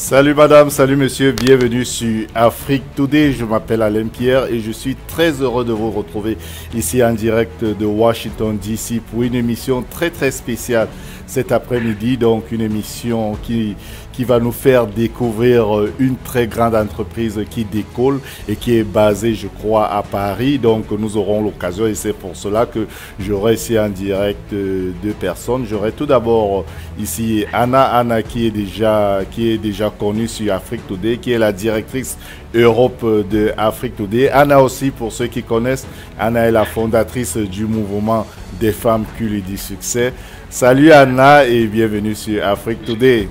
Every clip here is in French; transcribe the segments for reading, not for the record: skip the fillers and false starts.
Salut madame, salut monsieur, bienvenue sur Afrique Today. Je m'appelle Alain Pierre et je suis très heureux de vous retrouver ici en direct de Washington DC pour une émission très spéciale cet après-midi. Donc une émission qui va nous faire découvrir une très grande entreprise qui décolle et qui est basée, je crois, à Paris. Donc nous aurons l'occasion, et c'est pour cela que j'aurai ici en direct deux personnes. J'aurai tout d'abord ici Anna qui est déjà connue sur Afrique Today, qui est la directrice Europe de Afrique Today. Anna aussi, pour ceux qui connaissent, Anna est la fondatrice du mouvement des femmes qui lui dit succès. Salut Anna et bienvenue sur Afrique Today.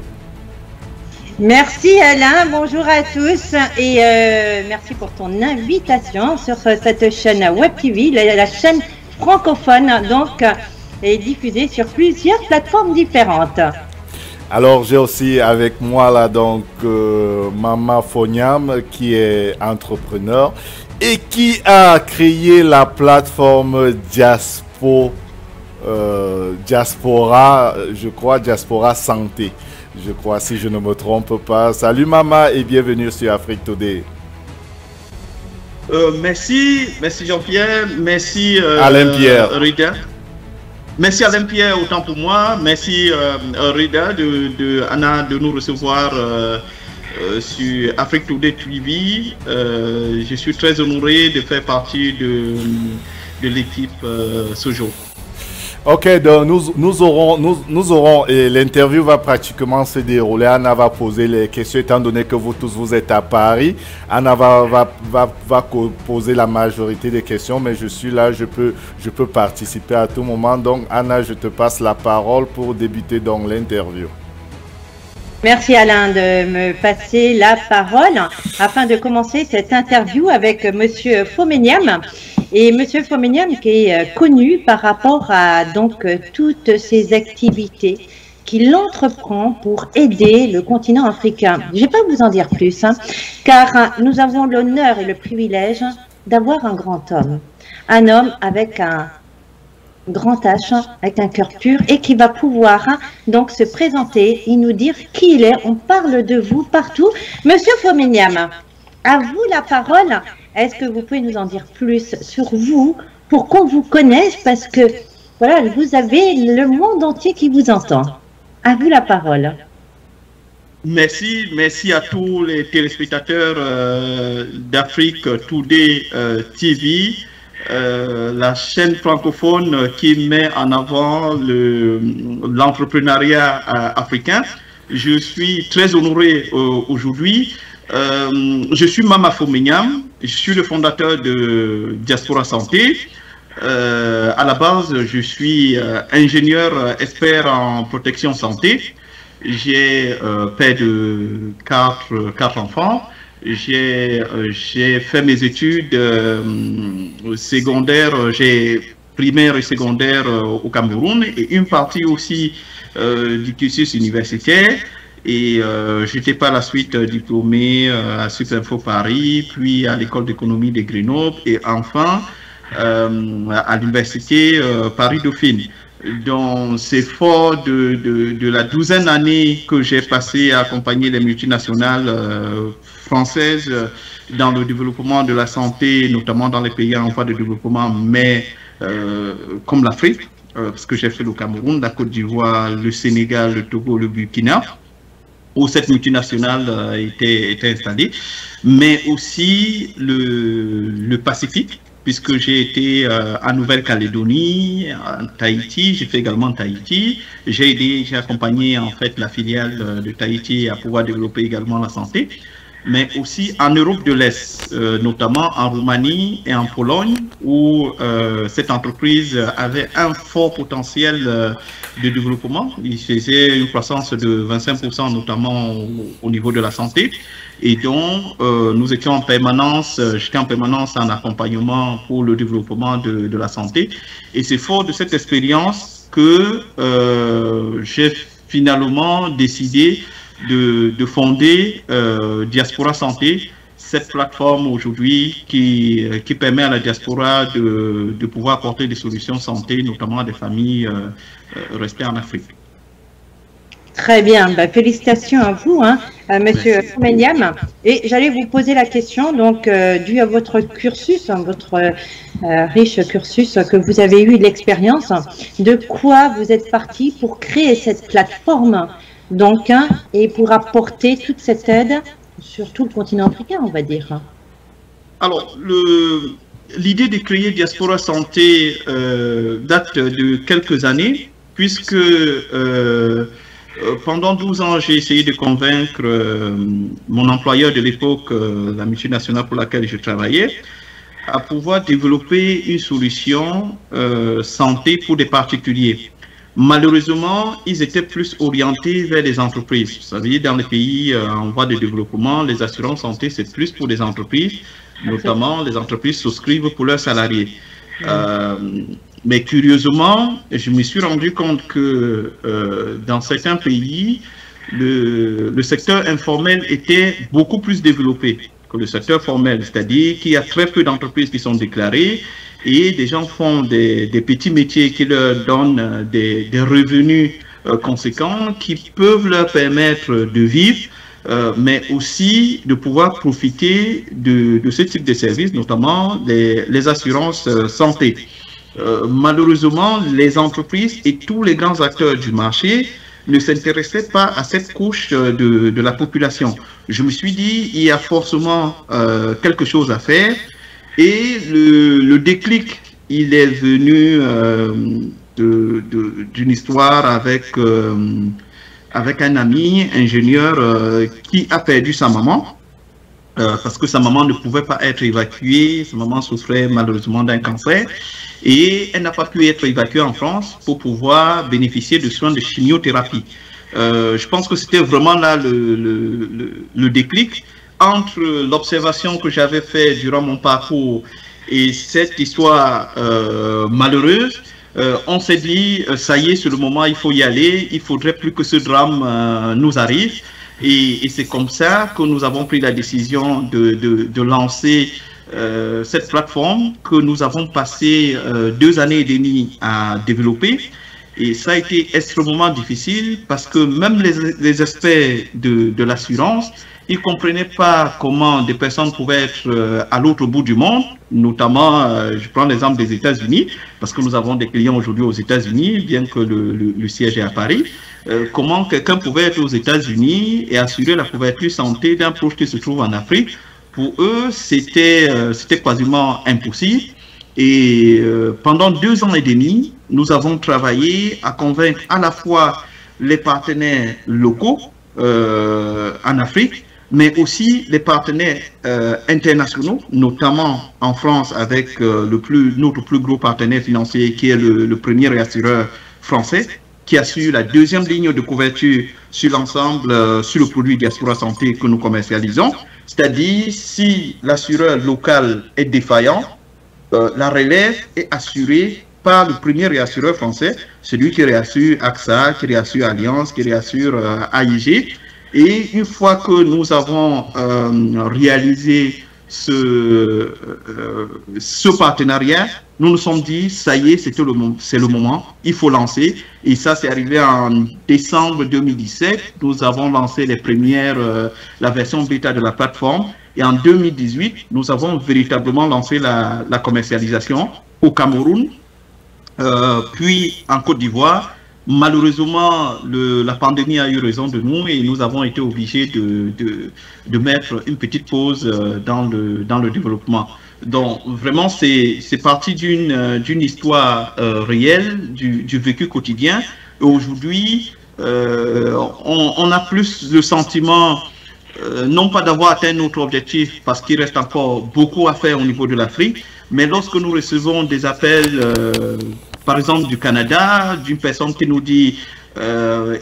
Merci Alain, bonjour à tous et merci pour ton invitation sur cette chaîne Web TV, la chaîne francophone donc est diffusée sur plusieurs plateformes différentes. Alors j'ai aussi avec moi là donc Mama Foniam qui est entrepreneur et qui a créé la plateforme Diaspora, je crois Diaspora Santé. Je crois, si je ne me trompe pas. Salut Mama et bienvenue sur Afrique Today. Merci Jean-Pierre, merci Alain Pierre. Rida. Merci Alain Pierre autant pour moi, merci Rida Anna de nous recevoir sur Afrique Today TV. Je suis très honoré de faire partie de l'équipe ce jour. Ok, donc nous aurons et l'interview va pratiquement se dérouler. Anna va poser les questions étant donné que vous tous vous êtes à Paris. Anna va poser la majorité des questions, mais je suis là, je peux participer à tout moment. Donc Anna, je te passe la parole pour débuter donc l'interview. Merci Alain de me passer la parole afin de commencer cette interview avec Monsieur Fomeniam. Et Monsieur Fomeniam qui est connu par rapport à donc toutes ces activités qu'il entreprend pour aider le continent africain. Je ne vais pas vous en dire plus, car nous avons l'honneur et le privilège d'avoir un grand homme. Un homme avec un grand H, avec un cœur pur et qui va pouvoir donc se présenter et nous dire qui il est. On parle de vous partout. Monsieur Fomeniam, à vous la parole. Est-ce que vous pouvez nous en dire plus sur vous pour qu'on vous connaisse? Parce que voilà, vous avez le monde entier qui vous entend. À vous la parole. Merci à tous les téléspectateurs d'Afrique Today TV, la chaîne francophone qui met en avant l'entrepreneuriat africain. Je suis très honoré aujourd'hui. Je suis Mama Fomeniam, je suis le fondateur de Diaspora Santé. À la base, je suis ingénieur expert en protection santé. J'ai père de quatre enfants. J'ai fait mes études secondaires, primaire et secondaire au Cameroun et une partie aussi du cursus universitaire. Et j'étais par la suite diplômé à Supinfo Paris, puis à l'école d'économie de Grenoble et enfin à l'université Paris-Dauphine. Donc c'est fort de la douzaine d'années que j'ai passé à accompagner les multinationales françaises dans le développement de la santé, notamment dans les pays en voie de développement, mais comme l'Afrique, parce que j'ai fait le Cameroun, la Côte d'Ivoire, le Sénégal, le Togo, le Burkina, où cette multinationale était installée, mais aussi le Pacifique, puisque j'ai été en Nouvelle-Calédonie, en Tahiti, j'ai fait également Tahiti, j'ai accompagné en fait la filiale de Tahiti à pouvoir développer également la santé, mais aussi en Europe de l'Est, notamment en Roumanie et en Pologne, où cette entreprise avait un fort potentiel de développement. Il faisait une croissance de 25%, notamment au niveau de la santé. Et donc, nous étions en permanence, j'étais en permanence en accompagnement pour le développement de la santé. Et c'est fort de cette expérience que j'ai finalement décidé de fonder Diaspora Santé, cette plateforme aujourd'hui qui permet à la diaspora de pouvoir apporter des solutions santé, notamment à des familles restées en Afrique. Très bien, bah, félicitations à vous, hein, Monsieur Foumeniam. Et j'allais vous poser la question, donc, dû à votre cursus, hein, votre riche cursus que vous avez eu de l'expérience, de quoi vous êtes parti pour créer cette plateforme, donc, hein, et pour apporter toute cette aide sur tout le continent africain, on va dire. Alors, l'idée de créer Diaspora Santé date de quelques années, puisque pendant 12 ans, j'ai essayé de convaincre mon employeur de l'époque, la Mutuelle nationale pour laquelle je travaillais, à pouvoir développer une solution santé pour des particuliers. Malheureusement, ils étaient plus orientés vers les entreprises. Vous savez, dans les pays en voie de développement, les assurances santé, c'est plus pour les entreprises, notamment les entreprises souscrivent pour leurs salariés. Mais curieusement, je me suis rendu compte que dans certains pays, le secteur informel était beaucoup plus développé que le secteur formel, c'est-à-dire qu'il y a très peu d'entreprises qui sont déclarées et des gens font des petits métiers qui leur donnent des revenus conséquents qui peuvent leur permettre de vivre, mais aussi de pouvoir profiter de ce type de services, notamment les assurances santé. Malheureusement, les entreprises et tous les grands acteurs du marché ne s'intéressaient pas à cette couche de la population. Je me suis dit, il y a forcément quelque chose à faire. Et le déclic, il est venu d'une histoire avec un ami ingénieur qui a perdu sa maman. Parce que sa maman ne pouvait pas être évacuée, sa maman souffrait malheureusement d'un cancer et elle n'a pas pu être évacuée en France pour pouvoir bénéficier de soins de chimiothérapie. Je pense que c'était vraiment là le déclic entre l'observation que j'avais faite durant mon parcours et cette histoire malheureuse. On s'est dit, ça y est, c'est le moment, il faut y aller, il faudrait plus que ce drame nous arrive. Et c'est comme ça que nous avons pris la décision de lancer cette plateforme que nous avons passé 2 années et demie à développer. Et ça a été extrêmement difficile parce que même les experts de l'assurance, ils ne comprenaient pas comment des personnes pouvaient être à l'autre bout du monde, notamment, je prends l'exemple des États-Unis, parce que nous avons des clients aujourd'hui aux États-Unis, bien que le siège est à Paris. Comment quelqu'un pouvait être aux États-Unis et assurer la couverture santé d'un proche qui se trouve en Afrique. Pour eux, c'était quasiment impossible. Et pendant 2 ans et demi, nous avons travaillé à convaincre à la fois les partenaires locaux en Afrique, mais aussi les partenaires internationaux, notamment en France avec notre plus gros partenaire financier qui est le premier réassureur français, qui assure la 2e ligne de couverture sur l'ensemble, sur le produit Diaspora Santé que nous commercialisons. C'est-à-dire, si l'assureur local est défaillant, la relève est assurée par le premier réassureur français, celui qui réassure AXA, qui réassure Allianz, qui réassure AIG. Et une fois que nous avons réalisé ce partenariat, nous nous sommes dit, ça y est, c'est le moment, il faut lancer. Et ça, c'est arrivé en décembre 2017. Nous avons lancé la version bêta de la plateforme. Et en 2018, nous avons véritablement lancé la commercialisation au Cameroun, puis en Côte d'Ivoire. Malheureusement, la pandémie a eu raison de nous et nous avons été obligés de mettre une petite pause dans le développement. Donc, vraiment, c'est parti d'une histoire réelle, du vécu quotidien. Et aujourd'hui, on a plus le sentiment, non pas d'avoir atteint notre objectif, parce qu'il reste encore beaucoup à faire au niveau de l'Afrique, mais lorsque nous recevons des appels, par exemple du Canada, d'une personne qui nous dit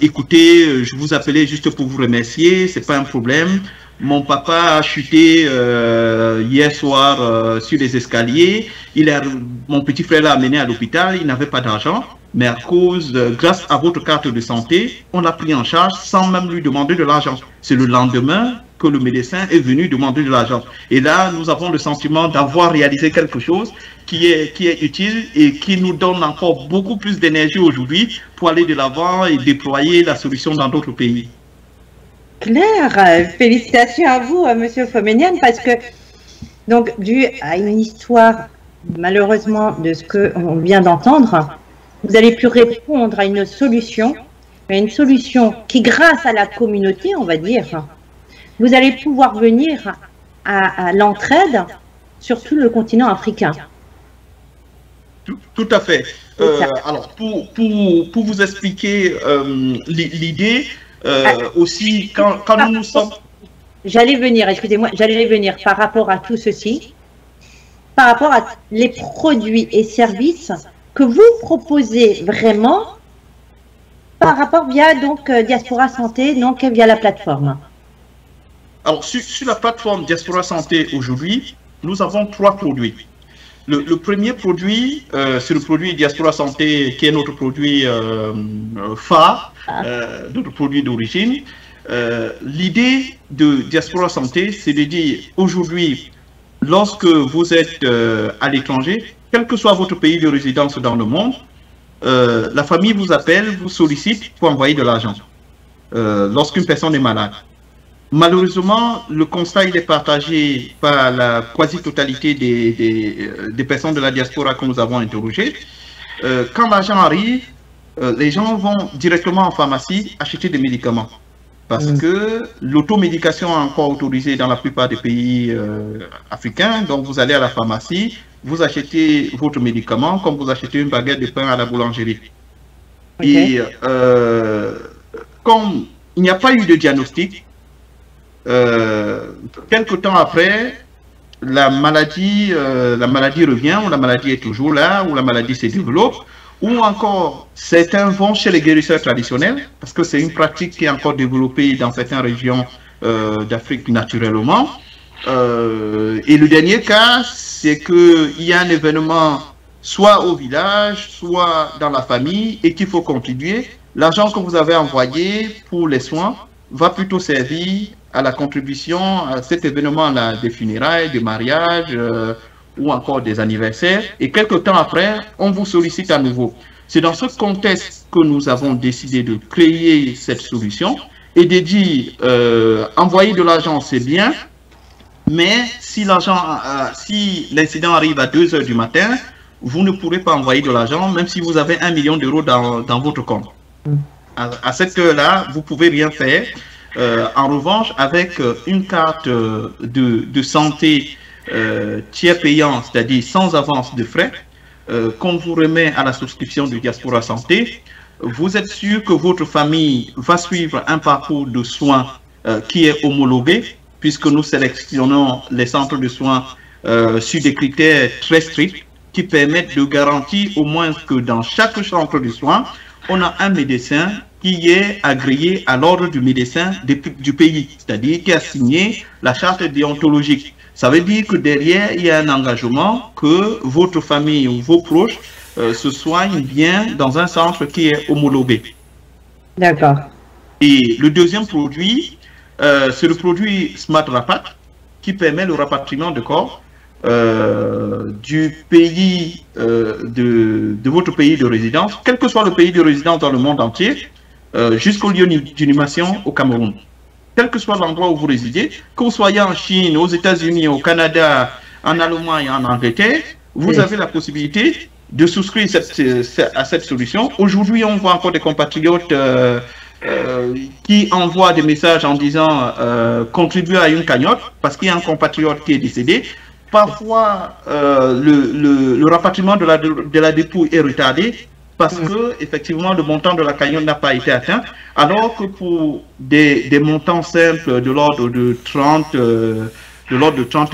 écoutez, je vous appelais juste pour vous remercier, c'est pas un problème. Mon papa a chuté hier soir sur les escaliers. Mon petit frère l'a amené à l'hôpital, il n'avait pas d'argent, mais grâce à votre carte de santé, on l'a pris en charge sans même lui demander de l'argent. C'est le lendemain, que le médecin est venu demander de l'argent. Et là, nous avons le sentiment d'avoir réalisé quelque chose qui est utile et qui nous donne encore beaucoup plus d'énergie aujourd'hui pour aller de l'avant et déployer la solution dans d'autres pays. Claire, félicitations à vous, Monsieur Fomenian, parce que, donc, dû à une histoire, malheureusement, de ce qu'on vient d'entendre, vous avez pu répondre à une solution qui, grâce à la communauté, on va dire, vous allez pouvoir venir à l'entraide sur tout le continent africain. Tout à fait. Alors, pour vous expliquer l'idée, aussi, quand nous sommes... J'allais venir, excusez-moi, j'allais venir par rapport à tout ceci, par rapport à les produits et services que vous proposez vraiment par rapport via donc Diaspora Santé, donc via la plateforme. Alors, sur la plateforme Diaspora Santé aujourd'hui, nous avons 3 produits. Le premier produit, c'est le produit Diaspora Santé, qui est notre produit phare, notre produit d'origine. L'idée de Diaspora Santé, c'est de dire aujourd'hui, lorsque vous êtes à l'étranger, quel que soit votre pays de résidence dans le monde, la famille vous appelle, vous sollicite pour envoyer de l'argent lorsqu'une personne est malade. Malheureusement, le constat il est partagé par la quasi-totalité des personnes de la diaspora que nous avons interrogées. Quand l'argent arrive, les gens vont directement en pharmacie acheter des médicaments. Parce que l'automédication est encore autorisée dans la plupart des pays africains. Donc vous allez à la pharmacie, vous achetez votre médicament comme vous achetez une baguette de pain à la boulangerie. Okay. Et comme il n'y a pas eu de diagnostic, quelque temps après, la maladie revient, ou la maladie est toujours là, ou la maladie se développe, ou encore certains vont chez les guérisseurs traditionnels, parce que c'est une pratique qui est encore développée dans certaines régions d'Afrique naturellement. Et le dernier cas, c'est qu'il y a un événement soit au village, soit dans la famille, et qu'il faut contribuer. L'argent que vous avez envoyé pour les soins va plutôt servir à la contribution à cet événement-là, des funérailles, des mariages, ou encore des anniversaires. Et quelques temps après, on vous sollicite à nouveau. C'est dans ce contexte que nous avons décidé de créer cette solution et de dire, envoyer de l'argent, c'est bien, mais si l'incident arrive à 2 h du matin, vous ne pourrez pas envoyer de l'argent, même si vous avez 1 million d'euros dans votre compte. À cette heure-là, vous ne pouvez rien faire. En revanche, avec une carte de santé tiers payant, c'est-à-dire sans avance de frais, qu'on vous remet à la souscription de Diaspora Santé, vous êtes sûr que votre famille va suivre un parcours de soins qui est homologué, puisque nous sélectionnons les centres de soins sur des critères très stricts qui permettent de garantir au moins que dans chaque centre de soins, on a un médecin qui est agréé à l'ordre du médecin du pays, c'est-à-dire qui a signé la charte déontologique. Ça veut dire que derrière, il y a un engagement que votre famille ou vos proches se soignent bien dans un centre qui est homologué. D'accord. Et le deuxième produit, c'est le produit Smart Rapat, qui permet le rapatriement de corps du pays, de votre pays de résidence, quel que soit le pays de résidence dans le monde entier, jusqu'au lieu d'inhumation au Cameroun. Quel que soit l'endroit où vous résidez, que vous soyez en Chine, aux États-Unis, au Canada, en Allemagne, en Angleterre, vous avez la possibilité de souscrire à cette solution. Aujourd'hui, on voit encore des compatriotes qui envoient des messages en disant contribuer à une cagnotte parce qu'il y a un compatriote qui est décédé. Parfois, le rapatriement de la dépouille est retardé parce que effectivement le montant de la cagnotte n'a pas été atteint, alors que pour des montants simples de l'ordre de 30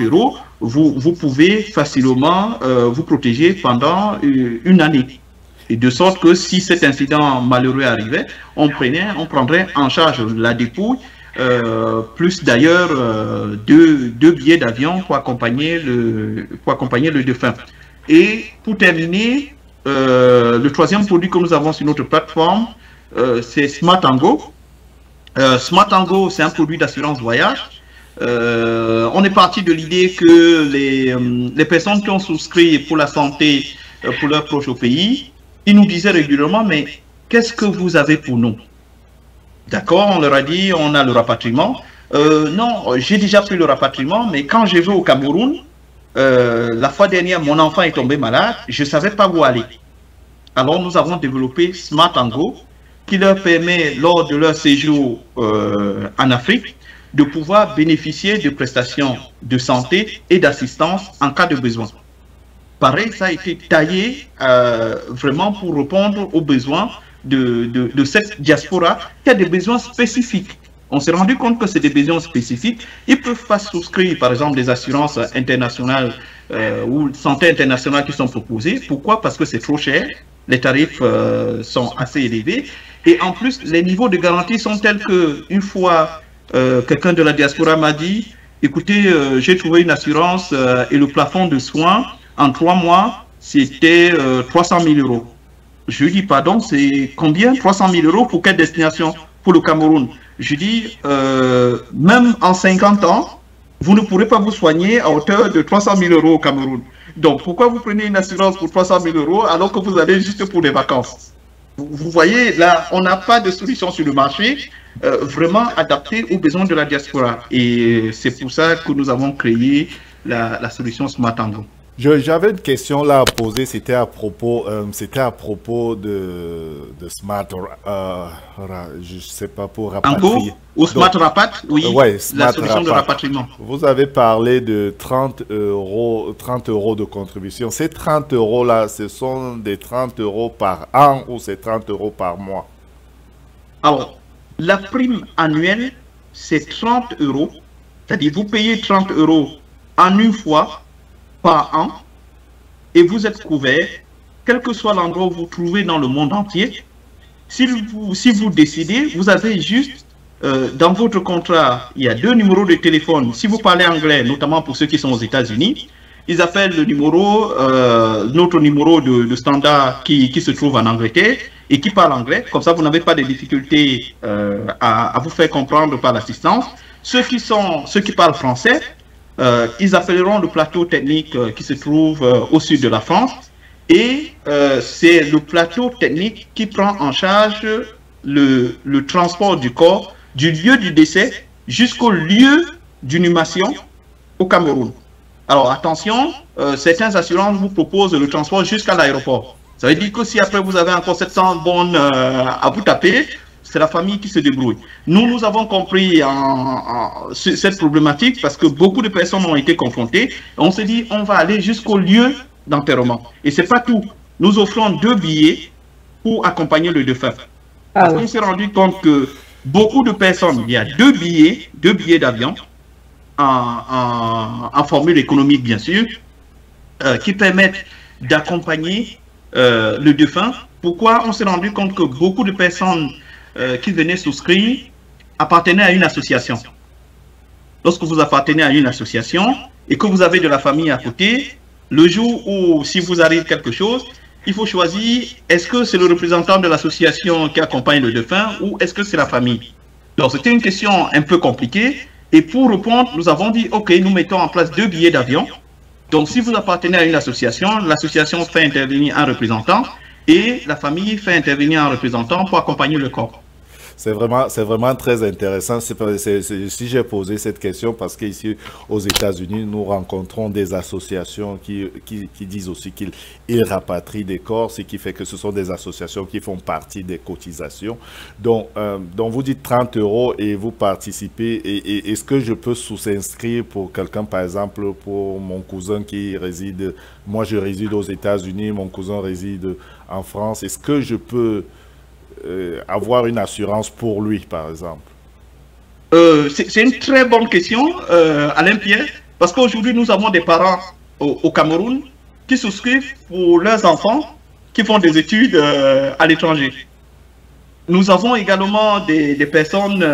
euros, vous pouvez facilement vous protéger pendant une année. Et de sorte que si cet incident malheureux arrivait, on prendrait en charge la dépouille, plus d'ailleurs deux billets d'avion pour accompagner le défunt. Et pour terminer, le troisième produit que nous avons sur notre plateforme, c'est Smart & Go. Smart & Go, c'est un produit d'assurance voyage on est parti de l'idée que les personnes qui ont souscrit pour la santé, pour leurs proches au pays, ils nous disaient régulièrement, mais qu'est-ce que vous avez pour nous? D'accord, on leur a dit, on a le rapatriement. Non, j'ai déjà pris le rapatriement, mais quand je vais au Cameroun, la fois dernière, mon enfant est tombé malade, je ne savais pas où aller. Alors, nous avons développé Smart & Go, qui leur permet, lors de leur séjour en Afrique, de pouvoir bénéficier de prestations de santé et d'assistance en cas de besoin. Pareil, ça a été taillé vraiment pour répondre aux besoins de cette diaspora qui a des besoins spécifiques. On s'est rendu compte que c'est des besoins spécifiques. Ils ne peuvent pas souscrire, par exemple, des assurances internationales ou santé internationale qui sont proposées. Pourquoi? Parce que c'est trop cher. Les tarifs sont assez élevés. Et en plus, les niveaux de garantie sont tels que, une fois, quelqu'un de la diaspora m'a dit, écoutez, j'ai trouvé une assurance et le plafond de soins, en 3 mois, c'était 300 000 euros. Je lui dis, pardon, c'est combien? 300 000 euros pour quelle destination? Pour le Cameroun. Je dis, même en 50 ans, vous ne pourrez pas vous soigner à hauteur de 300 000 euros au Cameroun. Donc, pourquoi vous prenez une assurance pour 300 000 euros alors que vous allez juste pour les vacances? Vous voyez, là, on n'a pas de solution sur le marché vraiment adaptée aux besoins de la diaspora. Et c'est pour ça que nous avons créé la solution Smart & Go. J'avais une question là à poser, c'était à propos de Smart, je sais pas, pour rapatrier. Ou Smart Rapat, oui, ouais, la solution de rapatriement. Vous avez parlé de 30 euros de contribution. Ces 30 euros là, ce sont des 30 euros par an ou c'est 30 euros par mois? Alors, la prime annuelle, c'est 30 euros. C'est-à-dire, vous payez 30 euros en une fois par an et vous êtes couvert, quel que soit l'endroit où vous vous trouvez dans le monde entier. Si vous décidez, vous avez juste dans votre contrat, il y a 2 numéros de téléphone. Si vous parlez anglais, notamment pour ceux qui sont aux États-Unis, ils appellent le numéro, notre numéro de standard qui se trouve en Angleterre et qui parle anglais. Comme ça, vous n'avez pas de difficultés à vous faire comprendre par l'assistance. Ceux qui parlent français, ils appelleront le plateau technique qui se trouve au sud de la France. Et c'est le plateau technique qui prend en charge le transport du corps du lieu du décès jusqu'au lieu d'inhumation au Cameroun. Alors attention, certaines assurances vous proposent le transport jusqu'à l'aéroport. Ça veut dire que si après vous avez encore 700 bonnes à vous taper, c'est la famille qui se débrouille. Nous avons compris cette problématique parce que beaucoup de personnes ont été confrontées. On s'est dit, on va aller jusqu'au lieu d'enterrement. Et ce n'est pas tout. Nous offrons 2 billets pour accompagner le défunt. Parce qu'on s'est rendu compte que beaucoup de personnes, il y a 2 billets d'avion en formule économique, bien sûr, qui permettent d'accompagner le défunt. Pourquoi? On s'est rendu compte que beaucoup de personnes qui venaient souscrire appartenaient à une association. Lorsque vous appartenez à une association et que vous avez de la famille à côté, le jour où, si vous arrive quelque chose, il faut choisir, est-ce que c'est le représentant de l'association qui accompagne le défunt ou est-ce que c'est la famille? Donc, c'était une question un peu compliquée. Et pour répondre, nous avons dit, OK, nous mettons en place 2 billets d'avion. Donc, si vous appartenez à une association, l'association fait intervenir un représentant et la famille fait intervenir un représentant pour accompagner le corps. C'est vraiment très intéressant. Si j'ai posé cette question parce qu'ici aux États-Unis, nous rencontrons des associations qui disent aussi qu'ils rapatrient des corps, ce qui fait que ce sont des associations qui font partie des cotisations. Donc vous dites 30 euros et vous participez. Et est-ce que je peux sous-inscrire pour quelqu'un, par exemple, pour mon cousin qui réside, moi je réside aux États-Unis, mon cousin réside en France, est-ce que je peux avoir une assurance pour lui, par exemple? C'est une très bonne question, Alain Pierre, parce qu'aujourd'hui, nous avons des parents au Cameroun qui souscrivent pour leurs enfants qui font des études à l'étranger. Nous avons également des personnes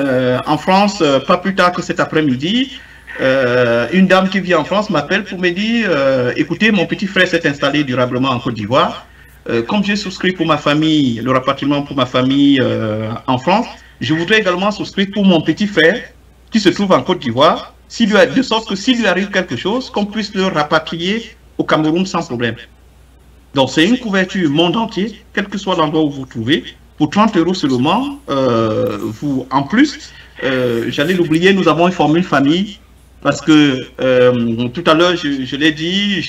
en France, pas plus tard que cet après-midi. Une dame qui vit en France m'appelle pour me dire écoutez, mon petit frère s'est installé durablement en Côte d'Ivoire. Comme j'ai souscrit pour ma famille, le rapatriement pour ma famille en France, je voudrais également souscrire pour mon petit frère qui se trouve en Côte d'Ivoire. de sorte que s'il lui arrive quelque chose, qu'on puisse le rapatrier au Cameroun sans problème. Donc c'est une couverture monde entier, quel que soit l'endroit où vous vous trouvez. Pour 30 € seulement, en plus, j'allais l'oublier, nous avons une formule famille, parce que tout à l'heure, je l'ai dit,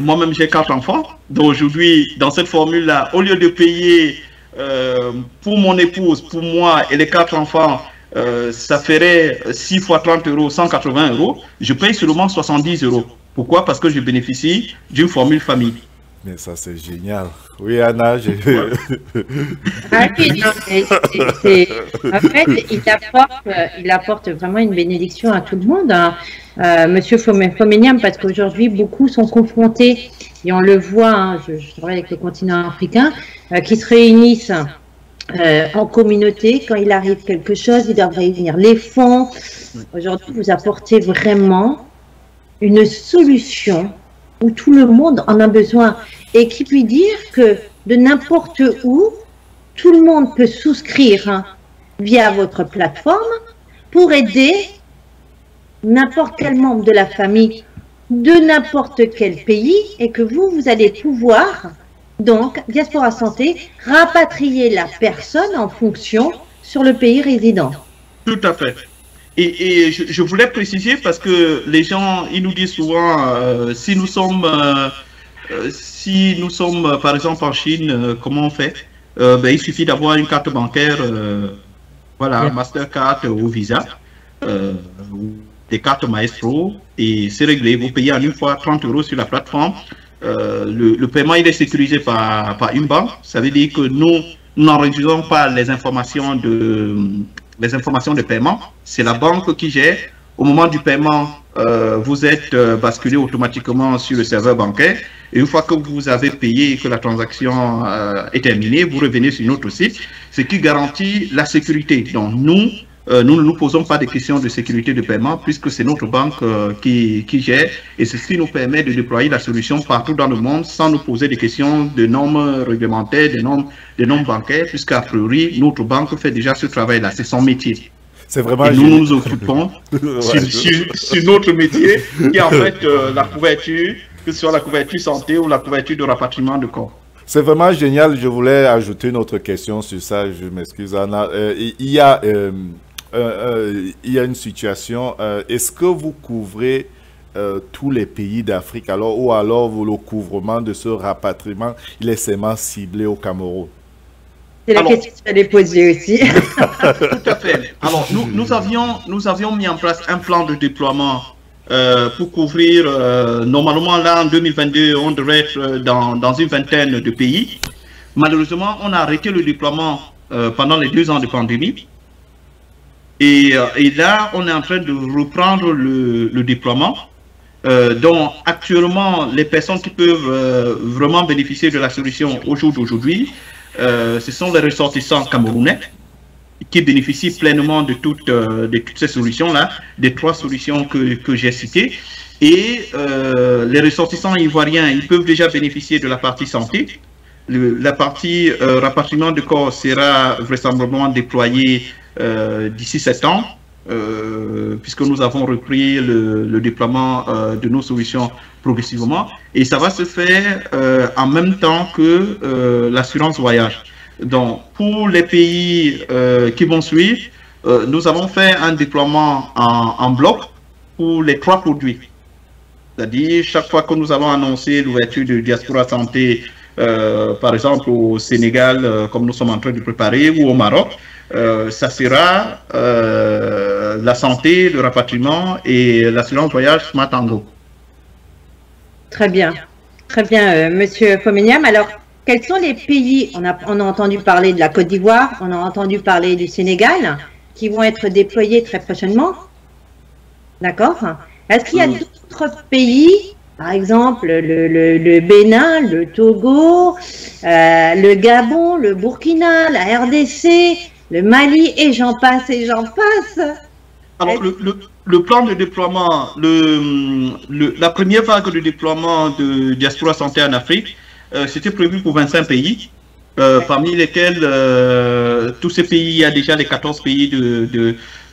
moi-même j'ai 4 enfants. Donc aujourd'hui, dans cette formule-là, au lieu de payer pour mon épouse, pour moi et les 4 enfants, ça ferait 6 fois 30 €, 180 €. Je paye seulement 70 €. Pourquoi? Parce que je bénéficie d'une formule famille. Mais ça, c'est génial. Oui, Anna, Ah oui, non, en fait, il apporte vraiment une bénédiction à tout le monde, hein. Monsieur Fomeniam, parce qu'aujourd'hui, beaucoup sont confrontés, et on le voit, hein, je travaille avec le continent africain, qui se réunissent en communauté. Quand il arrive quelque chose, ils doivent réunir les fonds. Aujourd'hui, vous apportez vraiment une solution où tout le monde en a besoin, et qui peut dire que de n'importe où, tout le monde peut souscrire, hein, via votre plateforme pour aider n'importe quel membre de la famille de n'importe quel pays, et que vous allez pouvoir, donc, Diaspora Santé, rapatrier la personne en fonction sur le pays résident. Tout à fait. Et je voulais préciser, parce que les gens, ils nous disent souvent, si nous sommes par exemple en Chine, comment on fait? Il suffit d'avoir une carte bancaire, voilà, Mastercard ou Visa, des cartes Maestro, et c'est réglé. Vous payez en une fois 30 € sur la plateforme. Le paiement, il est sécurisé par une banque. Ça veut dire que nous n'enregistrons pas les informations de paiement. C'est la banque qui gère. Au moment du paiement, vous êtes basculé automatiquement sur le serveur bancaire. Et une fois que vous avez payé et que la transaction est terminée, vous revenez sur notre site, ce qui garantit la sécurité. Donc nous ne nous posons pas de questions de sécurité de paiement, puisque c'est notre banque qui gère, et ceci nous permet de déployer la solution partout dans le monde sans nous poser des questions de normes réglementaires, de normes bancaires, puisqu'à priori, notre banque fait déjà ce travail-là, c'est son métier. C'est vraiment. Et nous nous occupons sur notre métier, qui est en fait la couverture, que ce soit la couverture santé ou la couverture de rapatriement de corps. C'est vraiment génial. Je voulais ajouter une autre question sur ça. Je m'excuse, Anna. Il y a une situation. Est-ce que vous couvrez tous les pays d'Afrique, ou alors le couvrement de ce rapatriement, il est seulement ciblé au Cameroun? C'est la question que j'allais poser aussi. Tout à fait. Alors, nous avions mis en place un plan de déploiement pour couvrir, normalement là en 2022, on devrait être dans une vingtaine de pays. Malheureusement, on a arrêté le déploiement pendant les 2 ans de pandémie. Et là, on est en train de reprendre le déploiement. Donc, actuellement, les personnes qui peuvent vraiment bénéficier de la solution au jour d'aujourd'hui, ce sont les ressortissants camerounais qui bénéficient pleinement de toutes ces solutions-là, des 3 solutions que j'ai citées. Et les ressortissants ivoiriens, ils peuvent déjà bénéficier de la partie santé. La partie rapatriement de corps sera vraisemblablement déployée d'ici 7 ans, puisque nous avons repris le déploiement de nos solutions progressivement. Et ça va se faire en même temps que l'assurance voyage. Donc, pour les pays qui vont suivre, nous avons fait un déploiement en bloc pour les 3 produits. C'est-à-dire, chaque fois que nous allons annoncer l'ouverture de Diaspora Santé, par exemple au Sénégal, comme nous sommes en train de préparer, ou au Maroc, ça sera la santé, le rapatriement et l'assurance voyage Smart Tango. Très bien, Monsieur Fomeniam. Alors, quels sont les pays, on a entendu parler de la Côte d'Ivoire, on a entendu parler du Sénégal, qui vont être déployés très prochainement? D'accord. Est-ce qu'il y a d'autres pays, par exemple le Bénin, le Togo, le Gabon, le Burkina, la RDC, le Mali, et j'en passe et j'en passe? Alors, le plan de déploiement, la première vague de déploiement de Diaspora Santé en Afrique, c'était prévu pour 25 pays, parmi lesquels tous ces pays, il y a déjà les 14 pays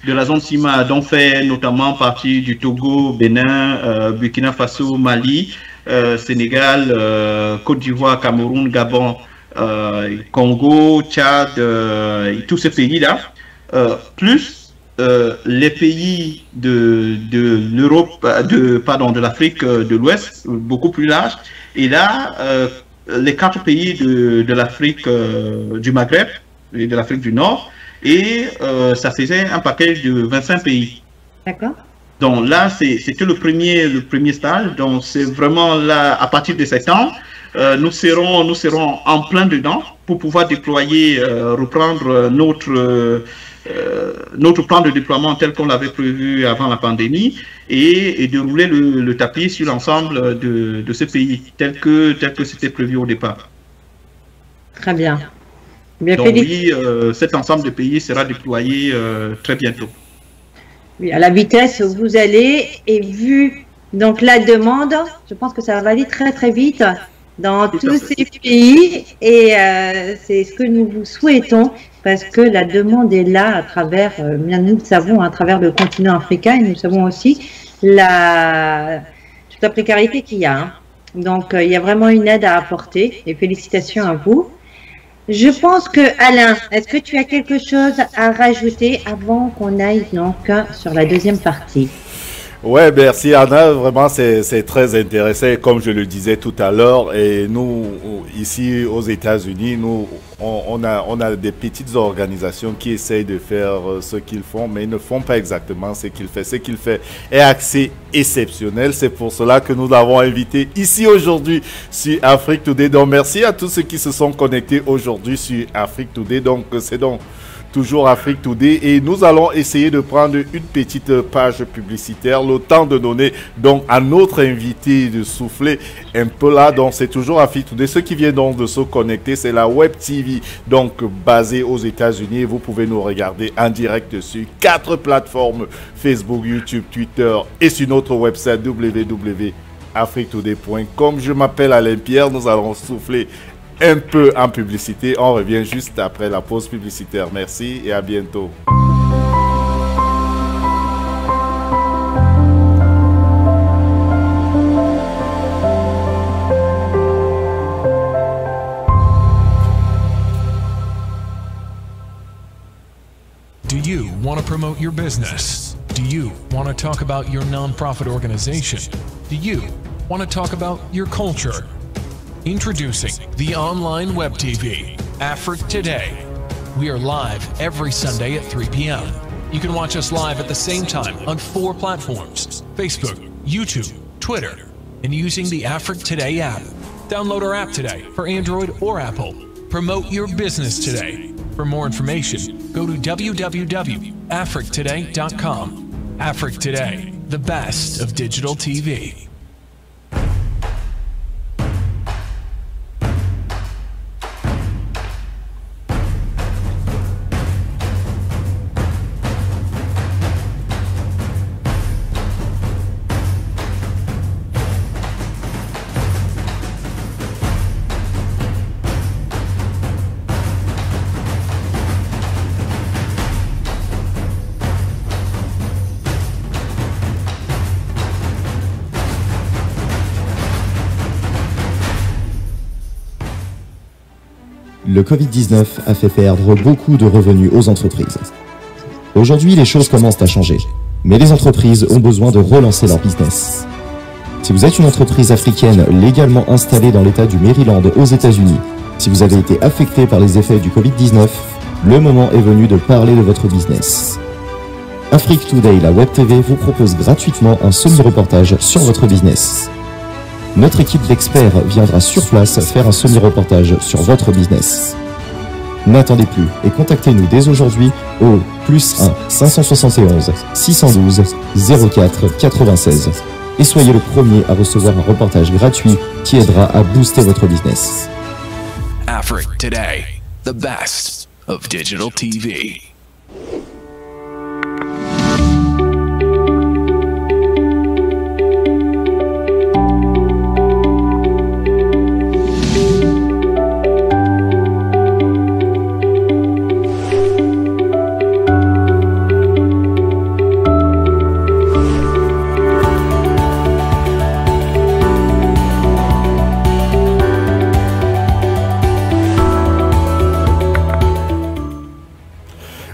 de la zone CIMA, dont fait notamment partie du Togo, Bénin, Burkina Faso, Mali, Sénégal, Côte d'Ivoire, Cameroun, Gabon, Congo, Tchad, tous ces pays-là, plus les pays de l'Europe, de l'Afrique de l'Ouest, beaucoup plus large, et là, les 4 pays de l'Afrique du Maghreb et de l'Afrique du Nord, et ça faisait un package de 25 pays. D'accord. Donc là, c'était le premier stage. Donc c'est vraiment là, à partir de cet an, nous serons en plein dedans pour pouvoir déployer, reprendre notre plan de déploiement tel qu'on l'avait prévu avant la pandémie et dérouler le tapis sur l'ensemble de ce pays tel que c'était prévu au départ. Très bien. Donc oui, cet ensemble de pays sera déployé très bientôt. Oui, à la vitesse où vous allez et vu donc la demande, je pense que ça va aller très très vite dans tous ces pays et c'est ce que nous vous souhaitons parce que la demande est là à travers, bien nous le savons, à travers le continent africain et nous savons aussi toute la précarité qu'il y a. Hein. Donc il y a vraiment une aide à apporter et félicitations à vous. Je pense que, Alain, est-ce que tu as quelque chose à rajouter avant qu'on aille donc sur la deuxième partie? Ouais, merci Anna, vraiment c'est très intéressant comme je le disais tout à l'heure et nous ici aux États-Unis, nous on a des petites organisations qui essayent de faire ce qu'ils font mais ils ne font pas exactement ce qu'ils font. Ce qu'ils font est assez exceptionnel, c'est pour cela que nous l'avons invité ici aujourd'hui sur Afrique Today. Donc merci à tous ceux qui se sont connectés aujourd'hui sur Afrique Today. Donc c'est donc toujours Afrique Today et nous allons essayer de prendre une petite page publicitaire, le temps de donner donc à notre invité de souffler un peu là. Donc c'est toujours Afrique Today. Ceux qui viennent donc de se connecter, c'est la Web TV donc basée aux États-Unis et vous pouvez nous regarder en direct sur 4 plateformes: Facebook, YouTube, Twitter et sur notre website www.afriquetoday.com. Je m'appelle Alain Pierre, nous allons souffler un peu en publicité. On revient juste après la pause publicitaire. Merci et à bientôt. Do you want to promote your business? Do you want to talk about your nonprofit organization? Do you want to talk about your culture? Introducing the online web TV, Afrique Today. We are live every Sunday at 3 p.m. You can watch us live at the same time on 4 platforms: Facebook, YouTube, Twitter, and using the Afrique Today app. Download our app today for Android or Apple. Promote your business today. For more information, go to www.afriquetoday.com. Afrique Today, the best of digital TV. Le Covid-19 a fait perdre beaucoup de revenus aux entreprises. Aujourd'hui, les choses commencent à changer, mais les entreprises ont besoin de relancer leur business. Si vous êtes une entreprise africaine légalement installée dans l'État du Maryland aux États-Unis, si vous avez été affecté par les effets du Covid-19, le moment est venu de parler de votre business. Afrique Today, la Web TV, vous propose gratuitement un semi-reportage sur votre business. Notre équipe d'experts viendra sur place faire un semi-reportage sur votre business. N'attendez plus et contactez-nous dès aujourd'hui au +1 571 612 04 96 et soyez le premier à recevoir un reportage gratuit qui aidera à booster votre business. Afrique Today, the best of digital TV.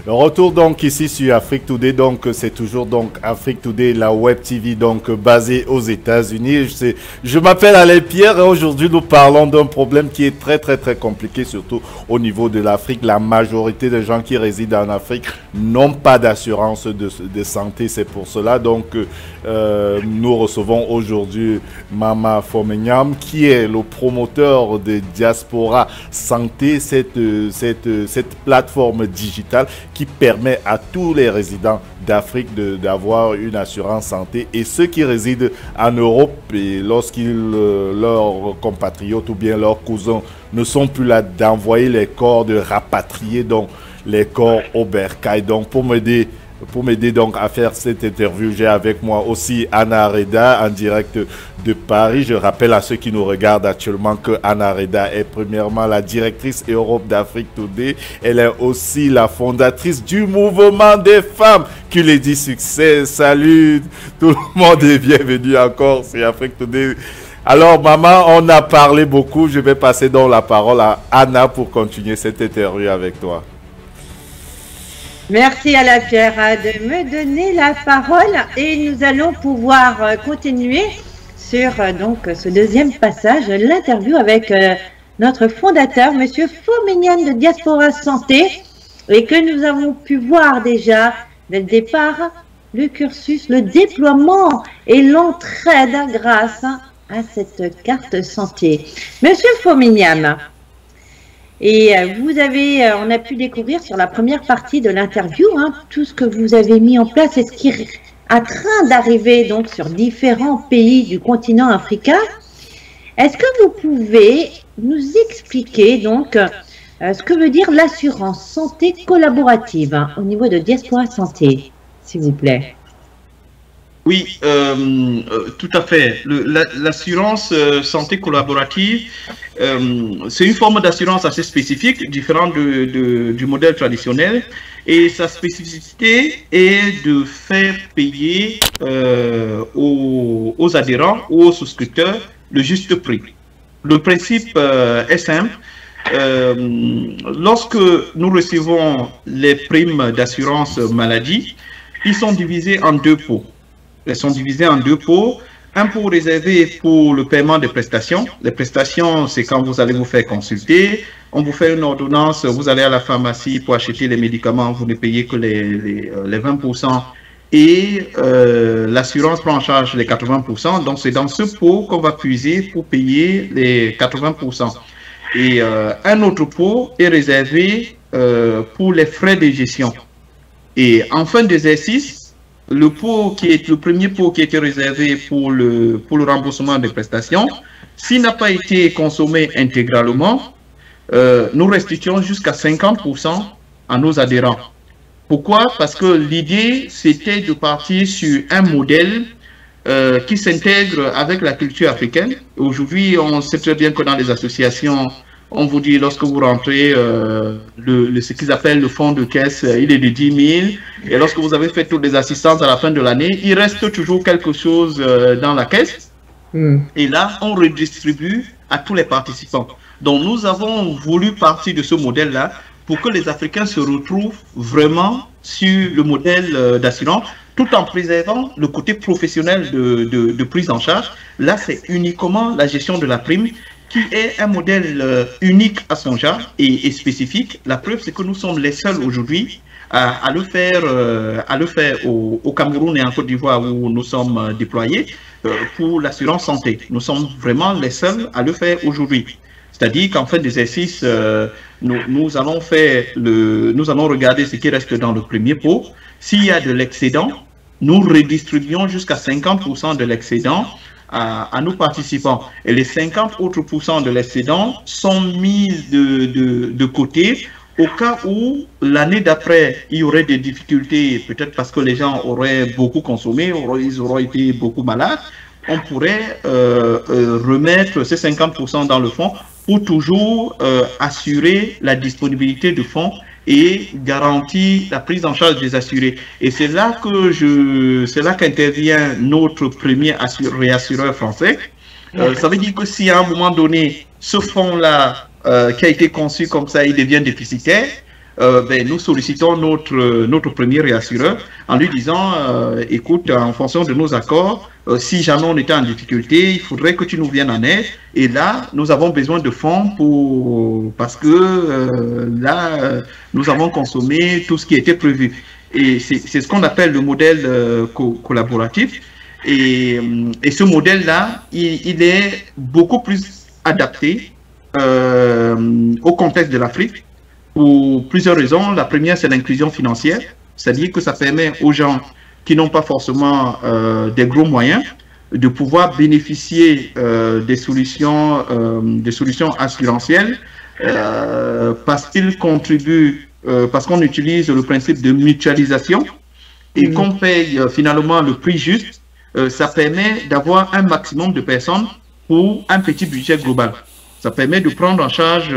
Le retour donc ici sur Afrique Today, donc c'est toujours donc Afrique Today, la web TV donc basée aux États-Unis. Je m'appelle Alain Pierre et aujourd'hui nous parlons d'un problème qui est très compliqué, surtout au niveau de l'Afrique. La majorité des gens qui résident en Afrique n'ont pas d'assurance de santé. C'est pour cela donc nous recevons aujourd'hui Mama Fomenyam qui est le promoteur de Diaspora Santé, cette plateforme digitale qui permet à tous les résidents d'Afrique d'avoir une assurance santé, et ceux qui résident en Europe, et leurs compatriotes ou bien leurs cousins ne sont plus là, d'envoyer les corps, de rapatrier donc les corps au bercail. Donc pour m'aider donc à faire cette interview, j'ai avec moi aussi Anna Reda en direct de Paris. Je rappelle à ceux qui nous regardent actuellement que Anna Reda est premièrement la directrice Europe d'Afrique Today. Elle est aussi la fondatrice du mouvement des femmes qui les dit succès. Salut tout le monde et bienvenue encore sur Afrique Today. Alors maman, on a parlé beaucoup. Je vais passer donc la parole à Anna pour continuer cette interview avec toi. Merci Alain Pierre de me donner la parole et nous allons pouvoir continuer sur donc ce deuxième passage, l'interview avec notre fondateur, Monsieur Fomenyam de Diaspora Santé, et que nous avons pu voir déjà dès le départ le cursus, le déploiement et l'entraide grâce à cette carte santé. Monsieur Fomenyam, et on a pu découvrir sur la première partie de l'interview tout ce que vous avez mis en place et ce qui est en train d'arriver donc sur différents pays du continent africain. Est-ce que vous pouvez nous expliquer donc ce que veut dire l'assurance santé collaborative au niveau de Diaspora Santé, s'il vous plaît? Oui, tout à fait. L'assurance santé collaborative, c'est une forme d'assurance assez spécifique, différente du modèle traditionnel. Et sa spécificité est de faire payer aux adhérents ou aux souscripteurs le juste prix. Le principe est simple. Lorsque nous recevons les primes d'assurance maladie, ils sont divisés en deux pots. Elles sont divisées en deux pots. Un pot réservé pour le paiement des prestations. Les prestations, c'est quand vous allez vous faire consulter. On vous fait une ordonnance, vous allez à la pharmacie pour acheter les médicaments, vous ne payez que les 20%. Et l'assurance prend en charge les 80%. Donc, c'est dans ce pot qu'on va puiser pour payer les 80%. Et un autre pot est réservé pour les frais de gestion. Et en fin d'exercice, le premier pot qui était réservé pour le remboursement des prestations, s'il n'a pas été consommé intégralement, nous restituons jusqu'à 50% à nos adhérents. Pourquoi? Parce que l'idée, c'était de partir sur un modèle qui s'intègre avec la culture africaine. Aujourd'hui, on sait très bien que dans les associations, on vous dit, lorsque vous rentrez, ce qu'ils appellent le fonds de caisse, il est de 10 000. Et lorsque vous avez fait toutes les assistances à la fin de l'année, il reste toujours quelque chose dans la caisse. Et là, on redistribue à tous les participants. Donc, nous avons voulu partir de ce modèle-là pour que les Africains se retrouvent vraiment sur le modèle d'assurance, tout en préservant le côté professionnel de prise en charge. Là, c'est uniquement la gestion de la prime, qui est un modèle unique à son genre et spécifique. La preuve, c'est que nous sommes les seuls aujourd'hui à le faire au Cameroun et en Côte d'Ivoire où nous sommes déployés pour l'assurance santé. Nous sommes vraiment les seuls à le faire aujourd'hui. C'est-à-dire qu'en fin d'exercice, nous allons regarder ce qui reste dans le premier pot. S'il y a de l'excédent, nous redistribuons jusqu'à 50% de l'excédent à nos participants. Et les 50 autres % de l'excédent sont mis de côté au cas où l'année d'après, il y aurait des difficultés, peut-être parce que les gens auraient beaucoup consommé, ils auraient été beaucoup malades. On pourrait remettre ces 50% dans le fonds pour toujours assurer la disponibilité de fonds et garantir la prise en charge des assurés. Et c'est là qu'intervient notre premier réassureur français. Ça veut dire que si à un moment donné, ce fonds-là qui a été conçu comme ça, il devient déficitaire, nous sollicitons notre premier réassureur en lui disant, écoute, en fonction de nos accords, si jamais on était en difficulté, il faudrait que tu nous viennes en aide. Et là, nous avons besoin de fonds parce que là, nous avons consommé tout ce qui était prévu. Et c'est ce qu'on appelle le modèle collaboratif. Et ce modèle-là, il est beaucoup plus adapté au contexte de l'Afrique pour plusieurs raisons. La première, c'est l'inclusion financière, c'est-à-dire que ça permet aux gens qui n'ont pas forcément des gros moyens de pouvoir bénéficier des solutions assurantielles parce qu'ils contribuent, parce qu'on utilise le principe de mutualisation et qu'on paye finalement le prix juste. Ça permet d'avoir un maximum de personnes pour un petit budget global. Ça permet de prendre en charge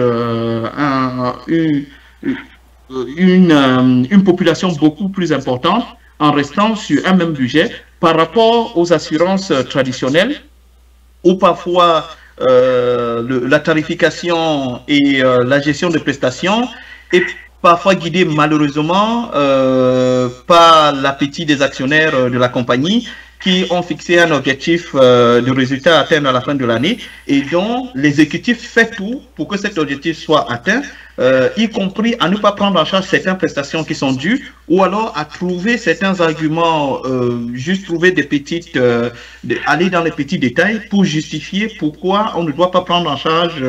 une population beaucoup plus importante en restant sur un même budget par rapport aux assurances traditionnelles où parfois la tarification et la gestion des prestations est parfois guidée malheureusement par l'appétit des actionnaires de la compagnie qui ont fixé un objectif de résultat à atteindre à la fin de l'année et dont l'exécutif fait tout pour que cet objectif soit atteint, y compris à ne pas prendre en charge certaines prestations qui sont dues ou alors à trouver certains arguments, juste trouver des petites, aller dans les petits détails pour justifier pourquoi on ne doit pas prendre en charge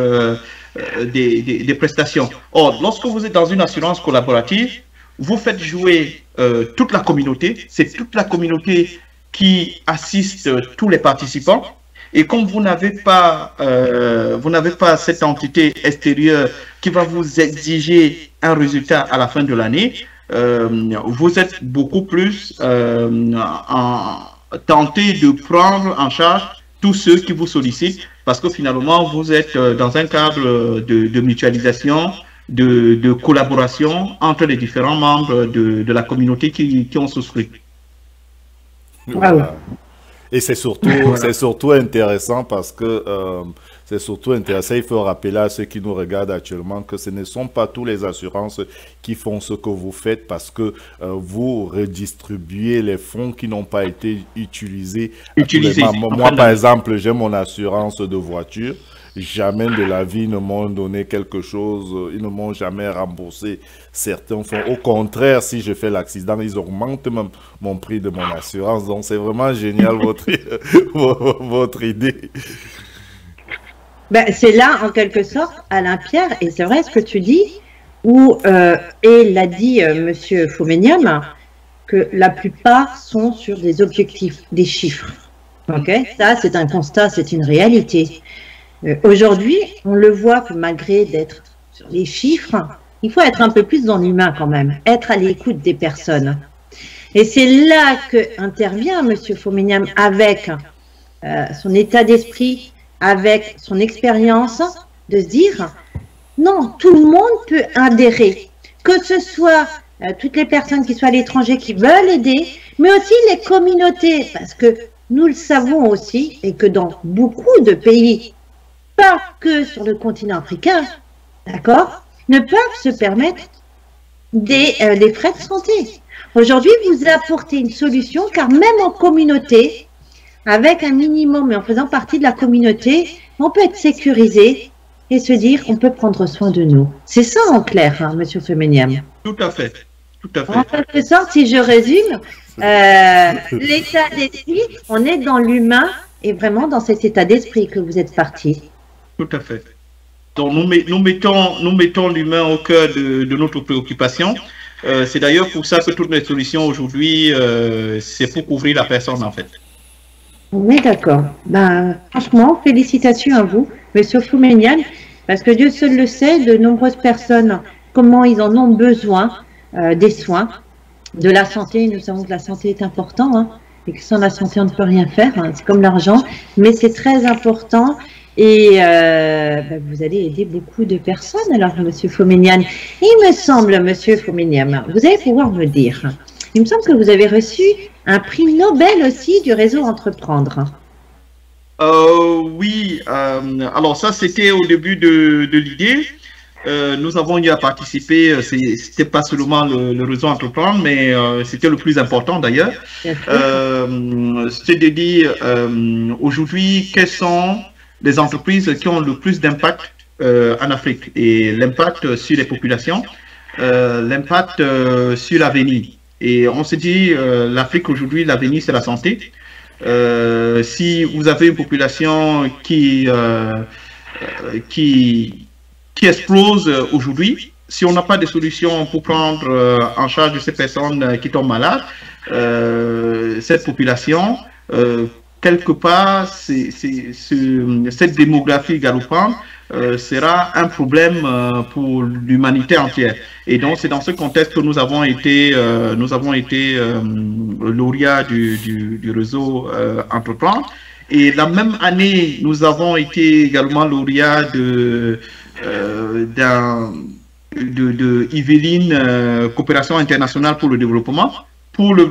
des prestations. Or, lorsque vous êtes dans une assurance collaborative, vous faites jouer toute la communauté, c'est toute la communauté qui assiste tous les participants. Et comme vous n'avez pas cette entité extérieure qui va vous exiger un résultat à la fin de l'année, vous êtes beaucoup plus tenté de prendre en charge tous ceux qui vous sollicitent parce que finalement vous êtes dans un cadre de mutualisation, de collaboration entre les différents membres de la communauté qui ont souscrit. Voilà. Et c'est surtout intéressant parce que c'est surtout intéressant. Il faut rappeler à ceux qui nous regardent actuellement que ce ne sont pas tous les assurances qui font ce que vous faites parce que vous redistribuez les fonds qui n'ont pas été utilisés. Moi, par exemple, j'ai mon assurance de voiture. Jamais de la vie ils ne m'ont donné quelque chose, ils ne m'ont jamais remboursé certains fonds. Au contraire, si je fais l'accident, ils augmentent même mon prix de mon assurance. Donc c'est vraiment génial votre idée. Ben, c'est là, en quelque sorte, Alain Pierre, et c'est vrai ce que tu dis, où, et l'a dit Monsieur Fomeniam, que la plupart sont sur des objectifs, des chiffres. Ok, ça c'est un constat, c'est une réalité. Aujourd'hui, on le voit que malgré d'être sur les chiffres, il faut être un peu plus dans l'humain quand même, être à l'écoute des personnes. Et c'est là que intervient Monsieur Fomeniam avec son état d'esprit, avec son expérience, de se dire non, tout le monde peut adhérer, que ce soit toutes les personnes qui sont à l'étranger qui veulent aider, mais aussi les communautés, parce que nous le savons aussi, et que dans beaucoup de pays, pas que sur le continent africain, d'accord, ne peuvent se permettre des frais de santé. Aujourd'hui, vous apportez une solution, car même en communauté, avec un minimum et en faisant partie de la communauté, on peut être sécurisé et se dire on peut prendre soin de nous. C'est ça en clair, hein, Monsieur Fomeniam. Tout à fait. Tout à fait. En quelque sorte, si je résume, l'état d'esprit, on est dans l'humain et vraiment dans cet état d'esprit que vous êtes parti. Tout à fait. Donc nous mettons l'humain au cœur de notre préoccupation. C'est d'ailleurs pour ça que toutes les solutions aujourd'hui, c'est pour couvrir la personne en fait. Oui, d'accord. Ben, franchement, félicitations à vous, Monsieur Fomeniam, parce que Dieu seul le sait, de nombreuses personnes, comment ils en ont besoin des soins, de la santé. Nous savons que la santé est importante, hein, et que sans la santé, on ne peut rien faire. Hein, c'est comme l'argent, mais c'est très important. Et ben, vous allez aider beaucoup de personnes, alors, Monsieur Fomeniam. Il me semble, Monsieur Fomeniam, vous allez pouvoir me dire, il me semble que vous avez reçu un prix Nobel aussi du réseau Entreprendre. Oui, alors ça c'était au début de l'idée. nous avons eu à participer, c'était pas seulement le réseau Entreprendre, mais c'était le plus important d'ailleurs. C'est de dire aujourd'hui quelles sont les entreprises qui ont le plus d'impact en Afrique et l'impact sur les populations, l'impact sur l'avenir. Et on se dit, l'Afrique aujourd'hui, l'avenir c'est la santé. Si vous avez une population qui explose aujourd'hui, si on n'a pas de solution pour prendre en charge de ces personnes qui tombent malades, cette population, quelque part, cette démographie galopante sera un problème pour l'humanité entière. Et donc, c'est dans ce contexte que nous avons été lauréats du réseau Entreprendre. Et la même année, nous avons été également lauréats de Yveline Coopération internationale pour le développement,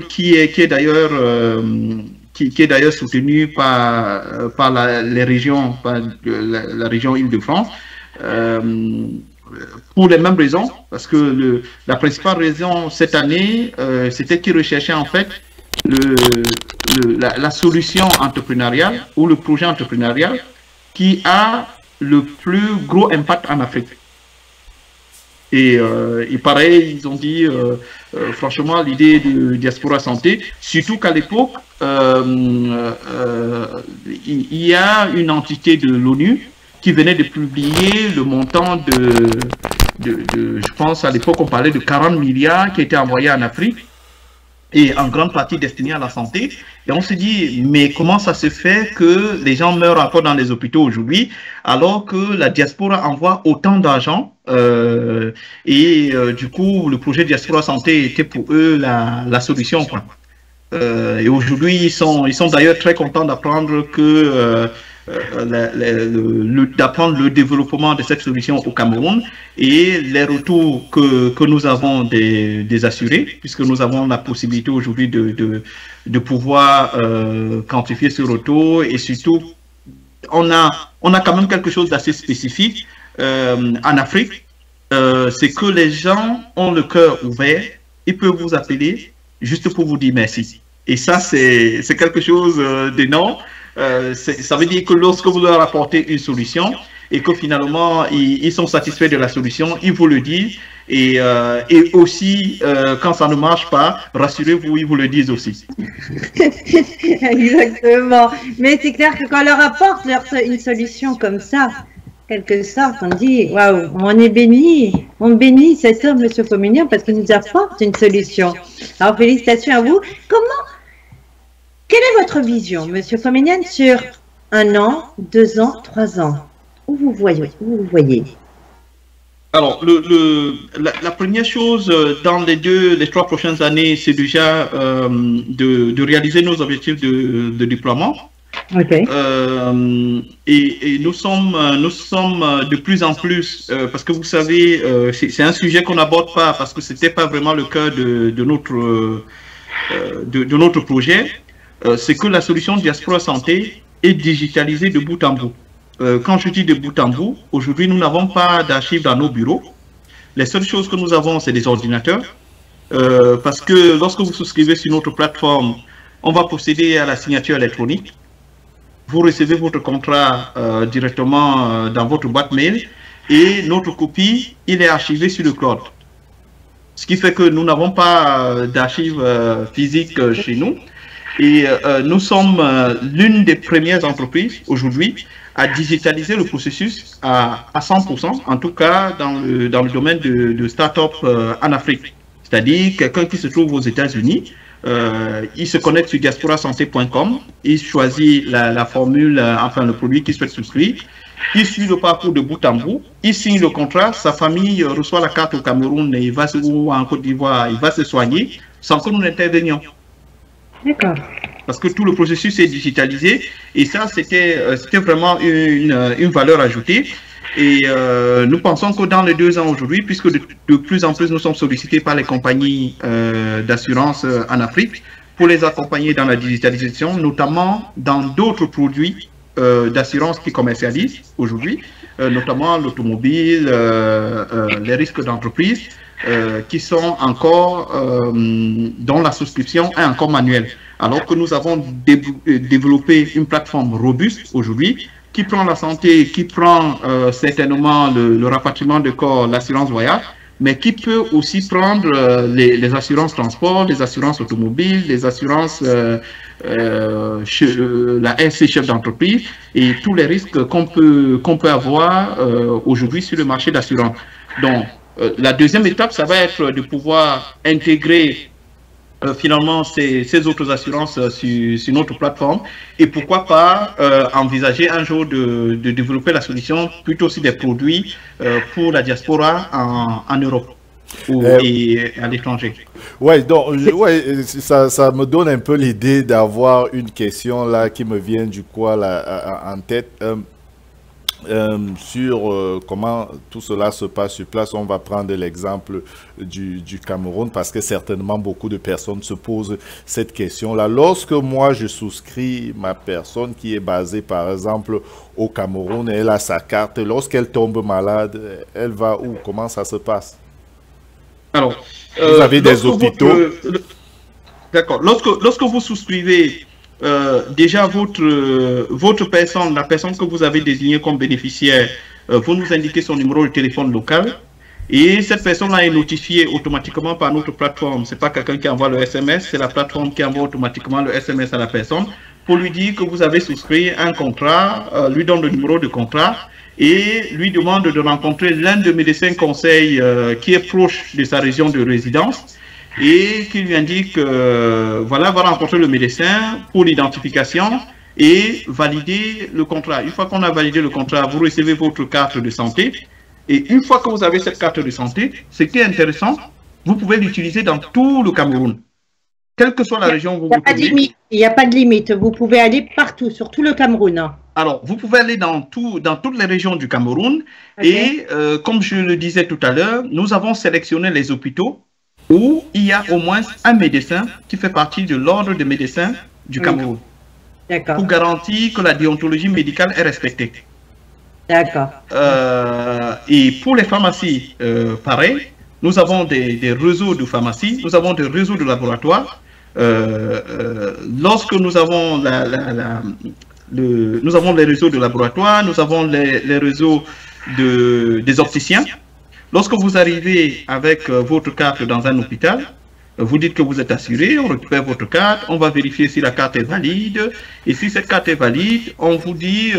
qui est d'ailleurs soutenu par les régions, par la région Île-de-France, pour les mêmes raisons, parce que la principale raison cette année, c'était qu'ils recherchaient en fait la solution entrepreneuriale ou le projet entrepreneurial qui a le plus gros impact en Afrique. Et pareil, ils ont dit, franchement, l'idée de Diaspora Santé, surtout qu'à l'époque, il y a une entité de l'ONU qui venait de publier le montant je pense à l'époque on parlait de 40 milliards qui étaient envoyés en Afrique, et en grande partie destinés à la santé. Et on se dit, mais comment ça se fait que les gens meurent encore dans les hôpitaux aujourd'hui, alors que la diaspora envoie autant d'argent du coup, le projet Diaspora Santé était pour eux la solution, quoi. Et aujourd'hui, ils sont d'ailleurs très contents d'apprendre que d'apprendre le développement de cette solution au Cameroun et les retours que nous avons des assurés, puisque nous avons la possibilité aujourd'hui de pouvoir quantifier ce retour, et surtout on a quand même quelque chose d'assez spécifique en Afrique, c'est que les gens ont le cœur ouvert, ils peuvent vous appeler juste pour vous dire merci. Et ça, c'est quelque chose d'énorme. Ça veut dire que lorsque vous leur apportez une solution et que finalement ils sont satisfaits de la solution, ils vous le disent. Et aussi, quand ça ne marche pas, rassurez-vous, ils vous le disent aussi. Exactement. Mais c'est clair que quand on leur apporte une solution comme ça, quelque sorte, on dit, waouh, on est béni, on bénit cet homme, M. Fomeniam, parce qu'il nous apporte une solution. Alors, félicitations à vous. Quelle est votre vision, M. Fomeniam, sur 1 an, 2 ans, 3 ans? Où vous voyez? Alors, la première chose dans les 3 prochaines années, c'est déjà de réaliser nos objectifs de déploiement. Okay. Et nous sommes de plus en plus, parce que vous savez, c'est un sujet qu'on n'aborde pas, parce que c'était pas vraiment le cœur de notre projet, c'est que la solution Diaspora Santé est digitalisée de bout en bout. Quand je dis de bout en bout, aujourd'hui nous n'avons pas d'archives dans nos bureaux. Les seules choses que nous avons, c'est des ordinateurs, parce que lorsque vous souscrivez sur notre plateforme, on va procéder à la signature électronique. Vous recevez votre contrat directement dans votre boîte mail, et notre copie, il est archivé sur le cloud. Ce qui fait que nous n'avons pas d'archives physiques chez nous. Et nous sommes l'une des premières entreprises aujourd'hui à digitaliser le processus à 100%, en tout cas dans le domaine de start-up en Afrique. C'est-à-dire quelqu'un qui se trouve aux États-Unis, il se connecte sur diasporasanté.com, il choisit la formule, enfin le produit qu'il souhaite souscrire, il suit le parcours de bout en bout, il signe le contrat, sa famille reçoit la carte au Cameroun et ou en Côte d'Ivoire, il va se soigner sans que nous n'intervenions. D'accord. Parce que tout le processus est digitalisé, et ça c'était vraiment une valeur ajoutée. Et nous pensons que dans les 2 ans aujourd'hui, puisque de plus en plus nous sommes sollicités par les compagnies d'assurance en Afrique pour les accompagner dans la digitalisation, notamment dans d'autres produits d'assurance qui commercialisent aujourd'hui, notamment l'automobile, les risques d'entreprise, qui sont encore, dont la souscription est encore manuelle. Alors que nous avons développé une plateforme robuste aujourd'hui, qui prend la santé, qui prend certainement le rapatriement de corps, l'assurance voyage, mais qui peut aussi prendre les assurances transport, les assurances automobiles, les assurances, la SC chef d'entreprise et tous les risques qu'on peut avoir aujourd'hui sur le marché d'assurance. Donc, la deuxième étape, ça va être de pouvoir intégrer finalement ces autres assurances sur notre plateforme et pourquoi pas envisager un jour de développer la solution plutôt aussi des produits pour la diaspora en Europe et à l'étranger. Ouais, donc ça me donne un peu l'idée d'avoir une question là qui me vient du coup en tête. Sur comment tout cela se passe sur place. On va prendre l'exemple du Cameroun parce que certainement beaucoup de personnes se posent cette question-là. Lorsque moi je souscris ma personne qui est basée par exemple au Cameroun et elle a sa carte, lorsqu'elle tombe malade, elle va où? Comment ça se passe? Alors, vous avez des hôpitaux? D'accord. Lorsque vous souscrivez déjà votre personne, la personne que vous avez désignée comme bénéficiaire, vous nous indiquez son numéro de téléphone local et cette personne-là est notifiée automatiquement par notre plateforme. C'est pas quelqu'un qui envoie le SMS, c'est la plateforme qui envoie automatiquement le SMS à la personne pour lui dire que vous avez souscrit un contrat, lui donne le numéro de contrat et lui demande de rencontrer l'un de médecins conseils qui est proche de sa région de résidence et qui lui indique voilà, va rencontrer le médecin pour l'identification et valider le contrat. Une fois qu'on a validé le contrat, vous recevez votre carte de santé et une fois que vous avez cette carte de santé, ce qui est intéressant, vous pouvez l'utiliser dans tout le Cameroun. Quelle que soit la région où vous vous trouvez. Il n'y a pas de limite, vous pouvez aller partout, sur tout le Cameroun. Alors, vous pouvez aller dans toutes les régions du Cameroun et comme je le disais tout à l'heure, nous avons sélectionné les hôpitaux où il y a au moins un médecin qui fait partie de l'ordre des médecins du Cameroun. D'accord. Pour garantir que la déontologie médicale est respectée. D'accord. Et pour les pharmacies, pareil, nous avons des réseaux de pharmacies, nous avons des réseaux de laboratoires. Lorsque nous avons nous avons les réseaux de laboratoires, nous avons les réseaux des opticiens. Lorsque vous arrivez avec votre carte dans un hôpital, vous dites que vous êtes assuré, on récupère votre carte, on va vérifier si la carte est valide. Et si cette carte est valide, on vous dit,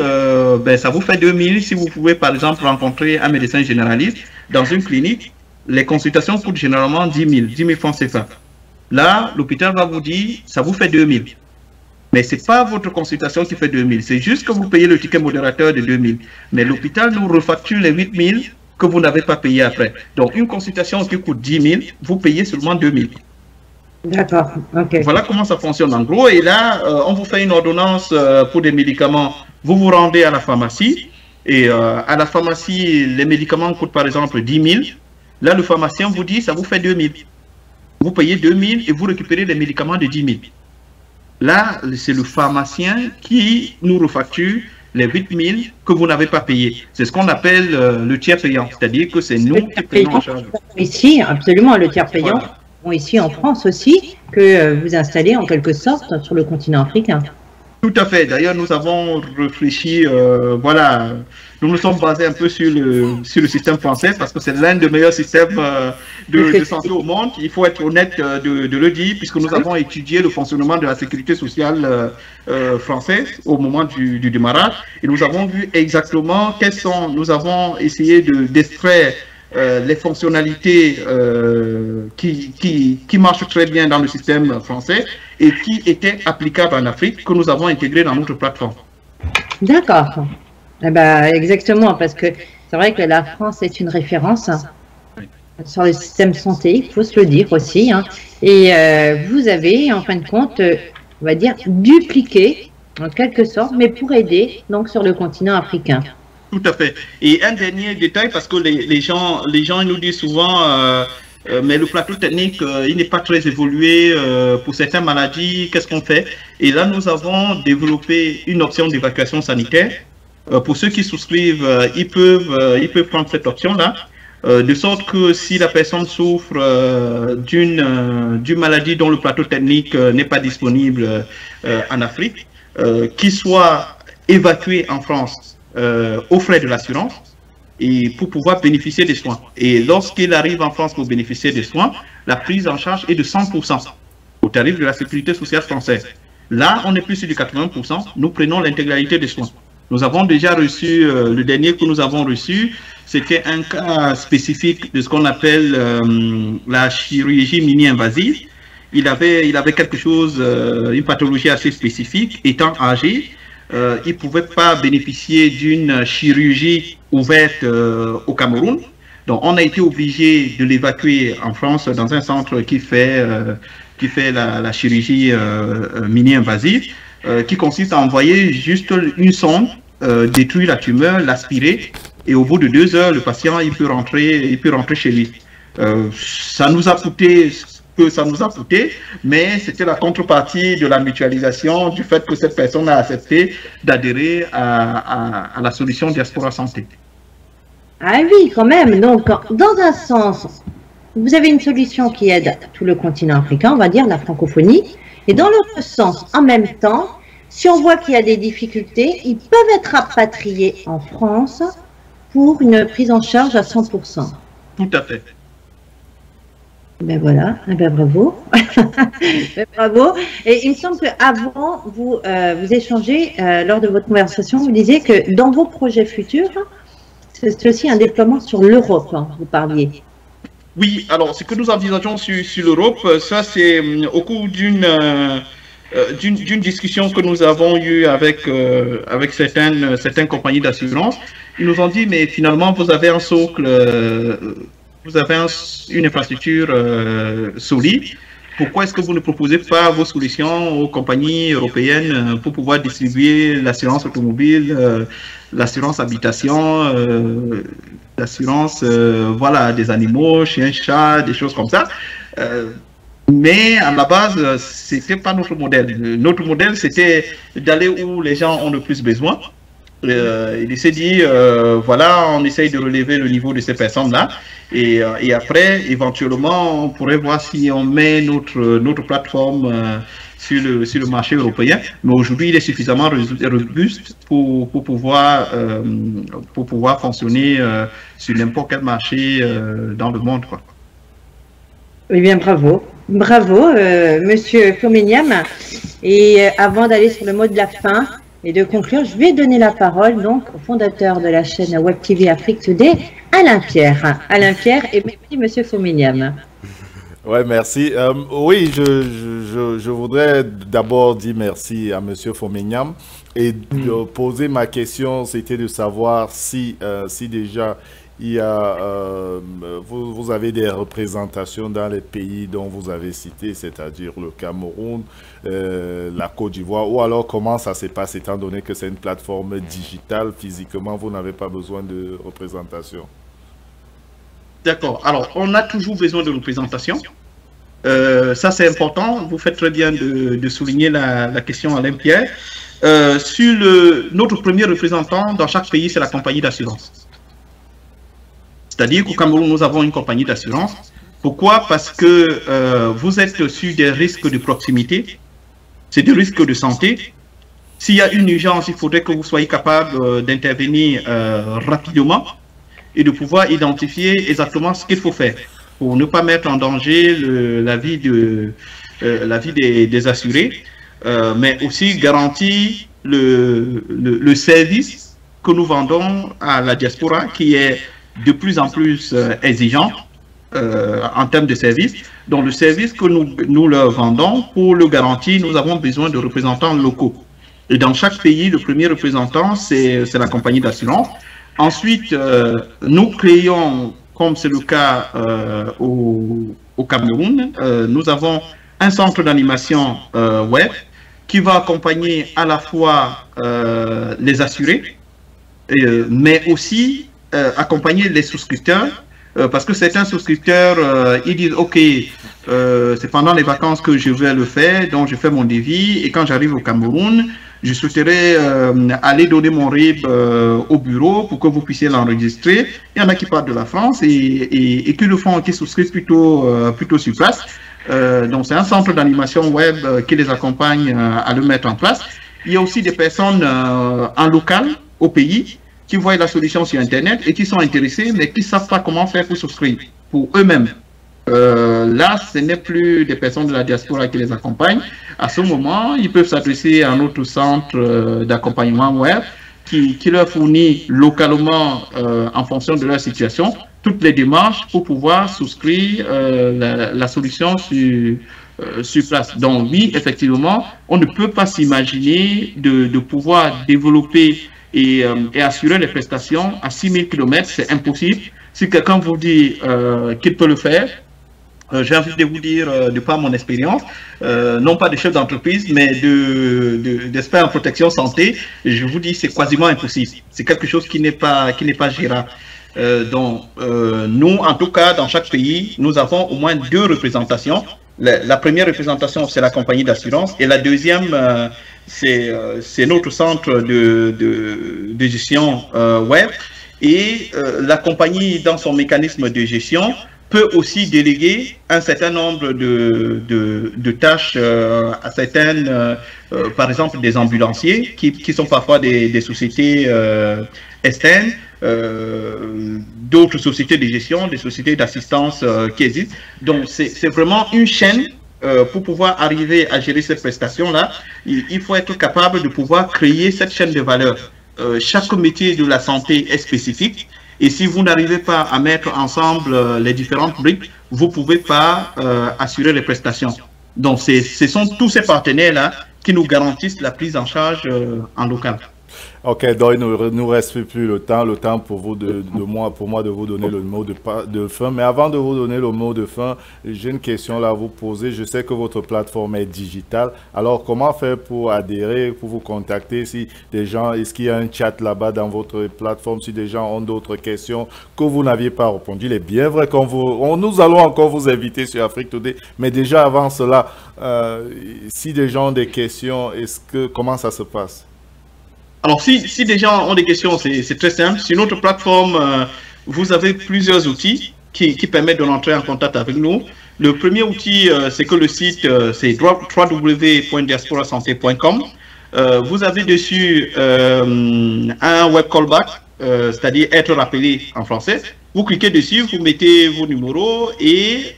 ben, ça vous fait 2000 si vous pouvez par exemple rencontrer un médecin généraliste dans une clinique. Les consultations coûtent généralement 10 000 francs CFA. Là, l'hôpital va vous dire, ça vous fait 2000. Mais ce n'est pas votre consultation qui fait 2000, c'est juste que vous payez le ticket modérateur de 2000. Mais l'hôpital nous refacture les 8000 que vous n'avez pas payé après. Donc, une consultation qui coûte 10 000, vous payez seulement 2 000. D'accord, ok. Voilà comment ça fonctionne en gros. Et là, on vous fait une ordonnance pour des médicaments. Vous vous rendez à la pharmacie. Et à la pharmacie, les médicaments coûtent par exemple 10 000. Là, le pharmacien vous dit, ça vous fait 2 000. Vous payez 2 000 et vous récupérez les médicaments de 10 000. Là, c'est le pharmacien qui nous refacture les 8 000 que vous n'avez pas payé. C'est ce qu'on appelle le tiers payant, c'est-à-dire que c'est nous qui payons en charge. Ici, absolument, le tiers payant. Voilà. Bon, ici en France aussi, que vous installez en quelque sorte sur le continent africain. Tout à fait. D'ailleurs, nous avons réfléchi, voilà, nous nous sommes basés un peu sur le système français parce que c'est l'un des meilleurs systèmes de santé au monde. Il faut être honnête de le dire puisque nous avons étudié le fonctionnement de la sécurité sociale française au moment du démarrage et nous avons vu exactement quels sont, nous avons essayé d'extraire les fonctionnalités qui marchent très bien dans le système français et qui étaient applicables en Afrique, que nous avons intégrées dans notre plateforme. D'accord. Eh ben, exactement, parce que c'est vrai que la France est une référence sur le système santé, il faut se le dire aussi. Hein. Et vous avez, en fin de compte, on va dire, dupliqué, en quelque sorte, mais pour aider donc sur le continent africain. Tout à fait. Et un dernier détail, parce que les gens nous disent souvent, mais le plateau technique, il n'est pas très évolué pour certaines maladies, qu'est-ce qu'on fait? Et là, nous avons développé une option d'évacuation sanitaire Pour ceux qui souscrivent, ils peuvent prendre cette option-là, de sorte que si la personne souffre d'une maladie dont le plateau technique n'est pas disponible en Afrique, qu'il soit évacué en France aux frais de l'assurance et pour pouvoir bénéficier des soins. Et lorsqu'il arrive en France pour bénéficier des soins, la prise en charge est de 100% au tarif de la sécurité sociale française. Là, on n'est plus sur du 80%, nous prenons l'intégralité des soins. Nous avons déjà reçu, le dernier que nous avons reçu, c'était un cas spécifique de ce qu'on appelle la chirurgie mini-invasive. Il avait quelque chose, une pathologie assez spécifique, étant âgé. Il ne pouvait pas bénéficier d'une chirurgie ouverte au Cameroun. Donc, on a été obligé de l'évacuer en France dans un centre qui fait la chirurgie mini-invasive, qui consiste à envoyer juste une sonde, détruire la tumeur, l'aspirer, et au bout de 2 heures, le patient il peut rentrer chez lui. Ça nous a coûté que ça nous a coûté, mais c'était la contrepartie de la mutualisation, du fait que cette personne a accepté d'adhérer à la solution Diaspora Santé. Ah oui, quand même. Donc, dans un sens, vous avez une solution qui aide tout le continent africain, on va dire la francophonie, et dans l'autre sens, en même temps, si on voit qu'il y a des difficultés, ils peuvent être rapatriés en France pour une prise en charge à 100%. Tout à fait. Ben voilà, ben bravo. Ben bravo. Et il me semble qu'avant, vous échangez, lors de votre conversation, vous disiez que dans vos projets futurs, c'est aussi un déploiement sur l'Europe, hein, vous parliez. Oui, alors ce que nous envisageons sur l'Europe, ça c'est au cours d'une discussion que nous avons eue avec certaines compagnies d'assurance. Ils nous ont dit, mais finalement, vous avez un socle, vous avez une infrastructure solide. Pourquoi est-ce que vous ne proposez pas vos solutions aux compagnies européennes pour pouvoir distribuer l'assurance automobile, l'assurance habitation, l'assurance voilà, des animaux, chiens, chats, des choses comme ça. Mais à la base, ce n'était pas notre modèle. Notre modèle, c'était d'aller où les gens ont le plus besoin. Il s'est dit, voilà, on essaye de relever le niveau de ces personnes-là. Et après, éventuellement, on pourrait voir si on met notre plateforme sur le marché européen. Mais aujourd'hui, il est suffisamment robuste pour pouvoir fonctionner sur n'importe quel marché dans le monde, quoi. Eh bien, bravo. Bravo, Monsieur Fomeniam. Et avant d'aller sur le mot de la fin et de conclure, je vais donner la parole donc au fondateur de la chaîne Web TV Afrique Today, Alain Pierre. Alain Pierre, et merci Monsieur Fomeniam. Ouais, merci. Oui, je voudrais d'abord dire merci à Monsieur Fomeniam et poser ma question, c'était de savoir si déjà il y a, vous avez des représentations dans les pays dont vous avez cité, c'est-à-dire le Cameroun, la Côte d'Ivoire, ou alors comment ça se passe étant donné que c'est une plateforme digitale, physiquement vous n'avez pas besoin de représentation. D'accord, alors on a toujours besoin de représentation, ça c'est important, vous faites très bien de souligner la question Alain Pierre. Notre premier représentant dans chaque pays, c'est la compagnie d'assurance. C'est-à-dire qu'au Cameroun, nous avons une compagnie d'assurance. Pourquoi? Parce que vous êtes sur des risques de proximité, c'est des risques de santé. S'il y a une urgence, il faudrait que vous soyez capable d'intervenir rapidement et de pouvoir identifier exactement ce qu'il faut faire pour ne pas mettre en danger la vie des assurés, mais aussi garantir le service que nous vendons à la diaspora qui est de plus en plus exigeant en termes de services. Donc le service que nous leur vendons, pour le garantir, nous avons besoin de représentants locaux. Et dans chaque pays, le premier représentant, c'est la compagnie d'assurance. Ensuite, nous créons, comme c'est le cas au Cameroun, nous avons un centre d'animation web qui va accompagner à la fois les assurés, mais aussi accompagner les souscripteurs, parce que certains souscripteurs, ils disent, OK, c'est pendant les vacances que je vais le faire, donc je fais mon devis et quand j'arrive au Cameroun, je souhaiterais aller donner mon RIB au bureau pour que vous puissiez l'enregistrer. Il y en a qui partent de la France et qui le font, qui souscrivent plutôt sur place. Donc c'est un centre d'animation web qui les accompagne à le mettre en place. Il y a aussi des personnes en local au pays qui voient la solution sur Internet et qui sont intéressés, mais qui ne savent pas comment faire pour souscrire pour eux-mêmes. Là, ce n'est plus des personnes de la diaspora qui les accompagnent. À ce moment, ils peuvent s'adresser à un autre centre d'accompagnement web qui leur fournit localement, en fonction de leur situation, toutes les démarches pour pouvoir souscrire la solution sur place. Donc oui, effectivement, on ne peut pas s'imaginer de pouvoir développer et assurer les prestations à 6000 km, c'est impossible. Si quelqu'un vous dit qu'il peut le faire, j'ai envie de vous dire, de par mon expérience, non pas de chef d'entreprise, mais d'experts en protection santé, je vous dis c'est quasiment impossible. C'est quelque chose qui n'est pas gérable. Donc, nous, en tout cas, dans chaque pays, nous avons au moins 2 représentations. La première représentation, c'est la compagnie d'assurance, et la deuxième, c'est notre centre de gestion web. Et la compagnie, dans son mécanisme de gestion, peut aussi déléguer un certain nombre de tâches à certaines, par exemple des ambulanciers, qui sont parfois des sociétés externes, d'autres sociétés de gestion, des sociétés d'assistance qui existent. Donc c'est vraiment une chaîne. Pour pouvoir arriver à gérer cette prestation-là, il faut être capable de pouvoir créer cette chaîne de valeur. Chaque métier de la santé est spécifique. Et si vous n'arrivez pas à mettre ensemble les différentes briques, vous ne pouvez pas assurer les prestations. Donc, ce sont tous ces partenaires-là qui nous garantissent la prise en charge en local. Ok, donc il ne nous reste plus le temps pour vous pour moi de vous donner le mot de fin. Mais avant de vous donner le mot de fin, j'ai une question là à vous poser. Je sais que votre plateforme est digitale. Alors, comment faire pour adhérer, pour vous contacter si des gens, est-ce qu'il y a un chat là-bas dans votre plateforme, si des gens ont d'autres questions que vous n'aviez pas répondu? Il est bien vrai nous allons encore vous inviter sur Afrique Today. Mais déjà avant cela, si des gens ont des questions, comment ça se passe? Alors, si des gens ont des questions, c'est très simple. Sur notre plateforme, vous avez plusieurs outils qui permettent de rentrer en contact avec nous. Le premier outil, c'est que le site, c'est www.diasporasanté.com. Vous avez dessus un web callback, c'est-à-dire être rappelé en français. Vous cliquez dessus, vous mettez vos numéros et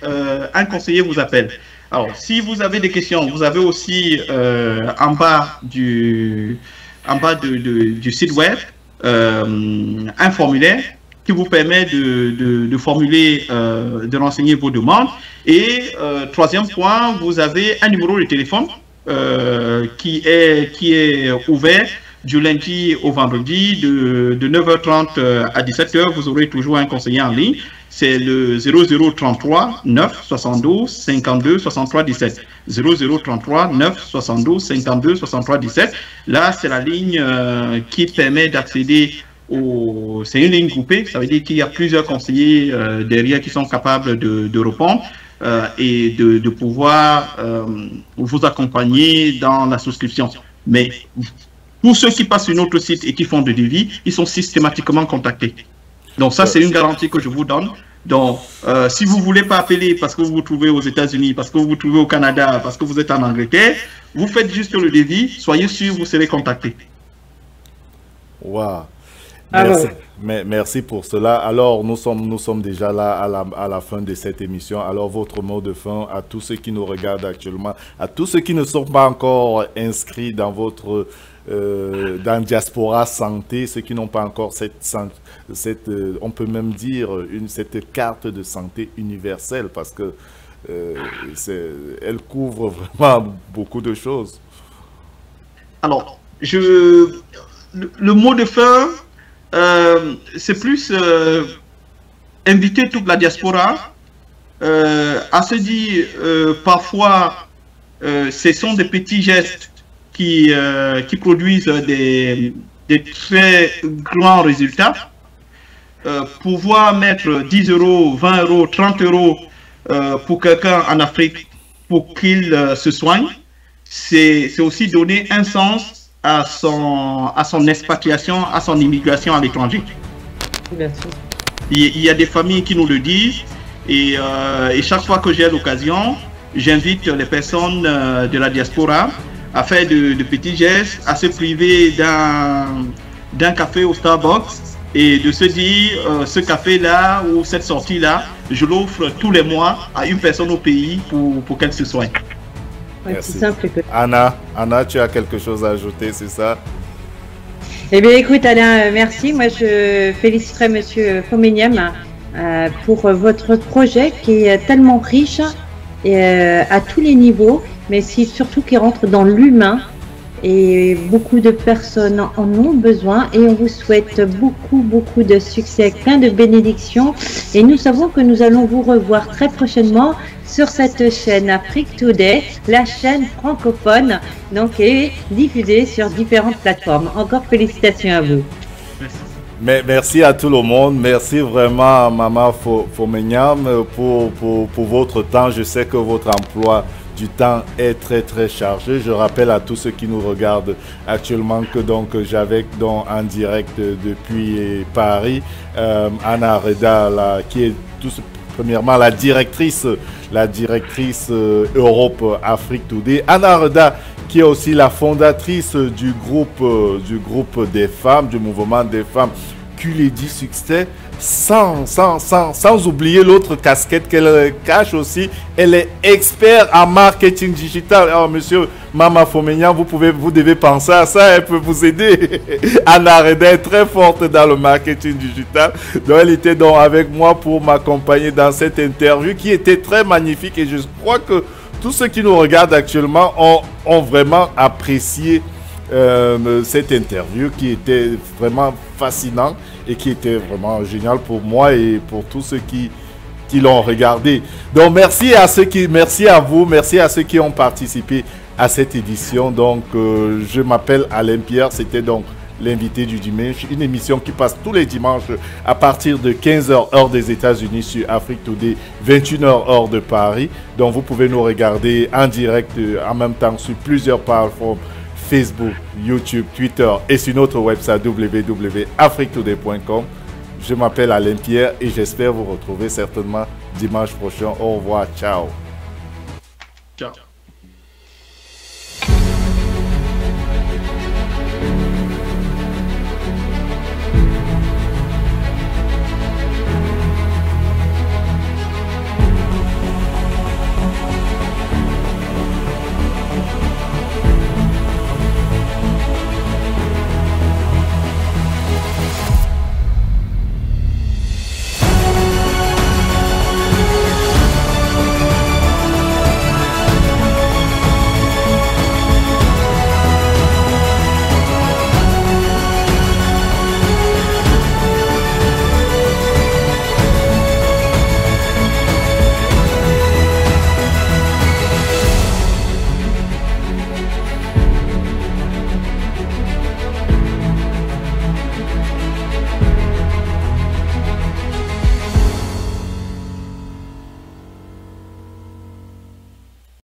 un conseiller vous appelle. Alors, si vous avez des questions, vous avez aussi en bas du site web un formulaire qui vous permet de formuler, de renseigner vos demandes. Et troisième point, vous avez un numéro de téléphone qui est ouvert du lundi au vendredi de 9h30 à 17h. Vous aurez toujours un conseiller en ligne. C'est le 0033 9 72 52 63 17. 0033 9 72 52 63 17. Là, c'est la ligne qui permet d'accéder au... C'est une ligne groupée, ça veut dire qu'il y a plusieurs conseillers derrière qui sont capables de répondre et de pouvoir vous accompagner dans la souscription. Mais pour ceux qui passent sur notre site et qui font de devis, ils sont systématiquement contactés. Donc ça, c'est une garantie que je vous donne. Donc, si vous ne voulez pas appeler parce que vous vous trouvez aux États-Unis, parce que vous vous trouvez au Canada, parce que vous êtes en Angleterre, vous faites juste le devis, soyez sûr, vous serez contacté. Wow. Merci. Merci pour cela. Alors, nous sommes déjà là à la fin de cette émission. Alors, votre mot de fin à tous ceux qui nous regardent actuellement, à tous ceux qui ne sont pas encore inscrits dans votre dans Diaspora Santé, ceux qui n'ont pas encore on peut même dire cette carte de santé universelle, parce que elle couvre vraiment beaucoup de choses. Alors, le mot de fin, c'est plus inviter toute la diaspora à se dire parfois ce sont des petits gestes qui produisent des très grands résultats. Pouvoir mettre 10 euros, 20 euros, 30 euros pour quelqu'un en Afrique pour qu'il se soigne, c'est aussi donner un sens à son expatriation, à son immigration à l'étranger. Il y a des familles qui nous le disent et chaque fois que j'ai l'occasion, j'invite les personnes de la diaspora à faire de petits gestes, à se priver d'un café au Starbucks et de se dire ce café-là ou cette sortie-là, je l'offre tous les mois à une personne au pays pour qu'elle se soigne. Ouais, c'est simple que... Anna, tu as quelque chose à ajouter, c'est ça? Eh bien, écoute, Alain, merci. Moi, je féliciterai Monsieur Fomeniam pour votre projet qui est tellement riche à tous les niveaux, mais surtout qui rentre dans l'humain. Et beaucoup de personnes en ont besoin et on vous souhaite beaucoup de succès, plein de bénédictions. Et nous savons que nous allons vous revoir très prochainement sur cette chaîne Afrique Today, la chaîne francophone, donc est diffusée sur différentes plateformes. Encore félicitations à vous. Mais merci à tout le monde. Merci vraiment à Maman Fomeniam pour votre temps. Je sais que votre emploi du temps est très chargé. Je rappelle à tous ceux qui nous regardent actuellement que donc j'avais en direct depuis Paris Anna Reda qui est premièrement la directrice Europe Afrique Today. Anna Reda qui est aussi la fondatrice du groupe des femmes, du mouvement des femmes Kuledi Succès. Sans oublier l'autre casquette qu'elle cache aussi, elle est experte en marketing digital. Alors, monsieur Mama Fomeniam, vous devez penser à ça, elle peut vous aider. Anna Reda est très forte dans le marketing digital. Donc, elle était donc avec moi pour m'accompagner dans cette interview qui était très magnifique et je crois que tous ceux qui nous regardent actuellement ont vraiment apprécié cette interview qui était vraiment fascinante et qui était vraiment génial pour moi et pour tous ceux qui l'ont regardé. Donc merci à vous, merci à ceux qui ont participé à cette édition. Donc je m'appelle Alain Pierre, c'était donc l'invité du dimanche, une émission qui passe tous les dimanches à partir de 15h heure des États-Unis sur Afrique Today, 21h heure de Paris. Donc vous pouvez nous regarder en direct en même temps sur plusieurs plateformes, Facebook, YouTube, Twitter et sur notre website www.afriquetoday.com. Je m'appelle Alain Pierre et j'espère vous retrouver certainement dimanche prochain. Au revoir, ciao. Ciao.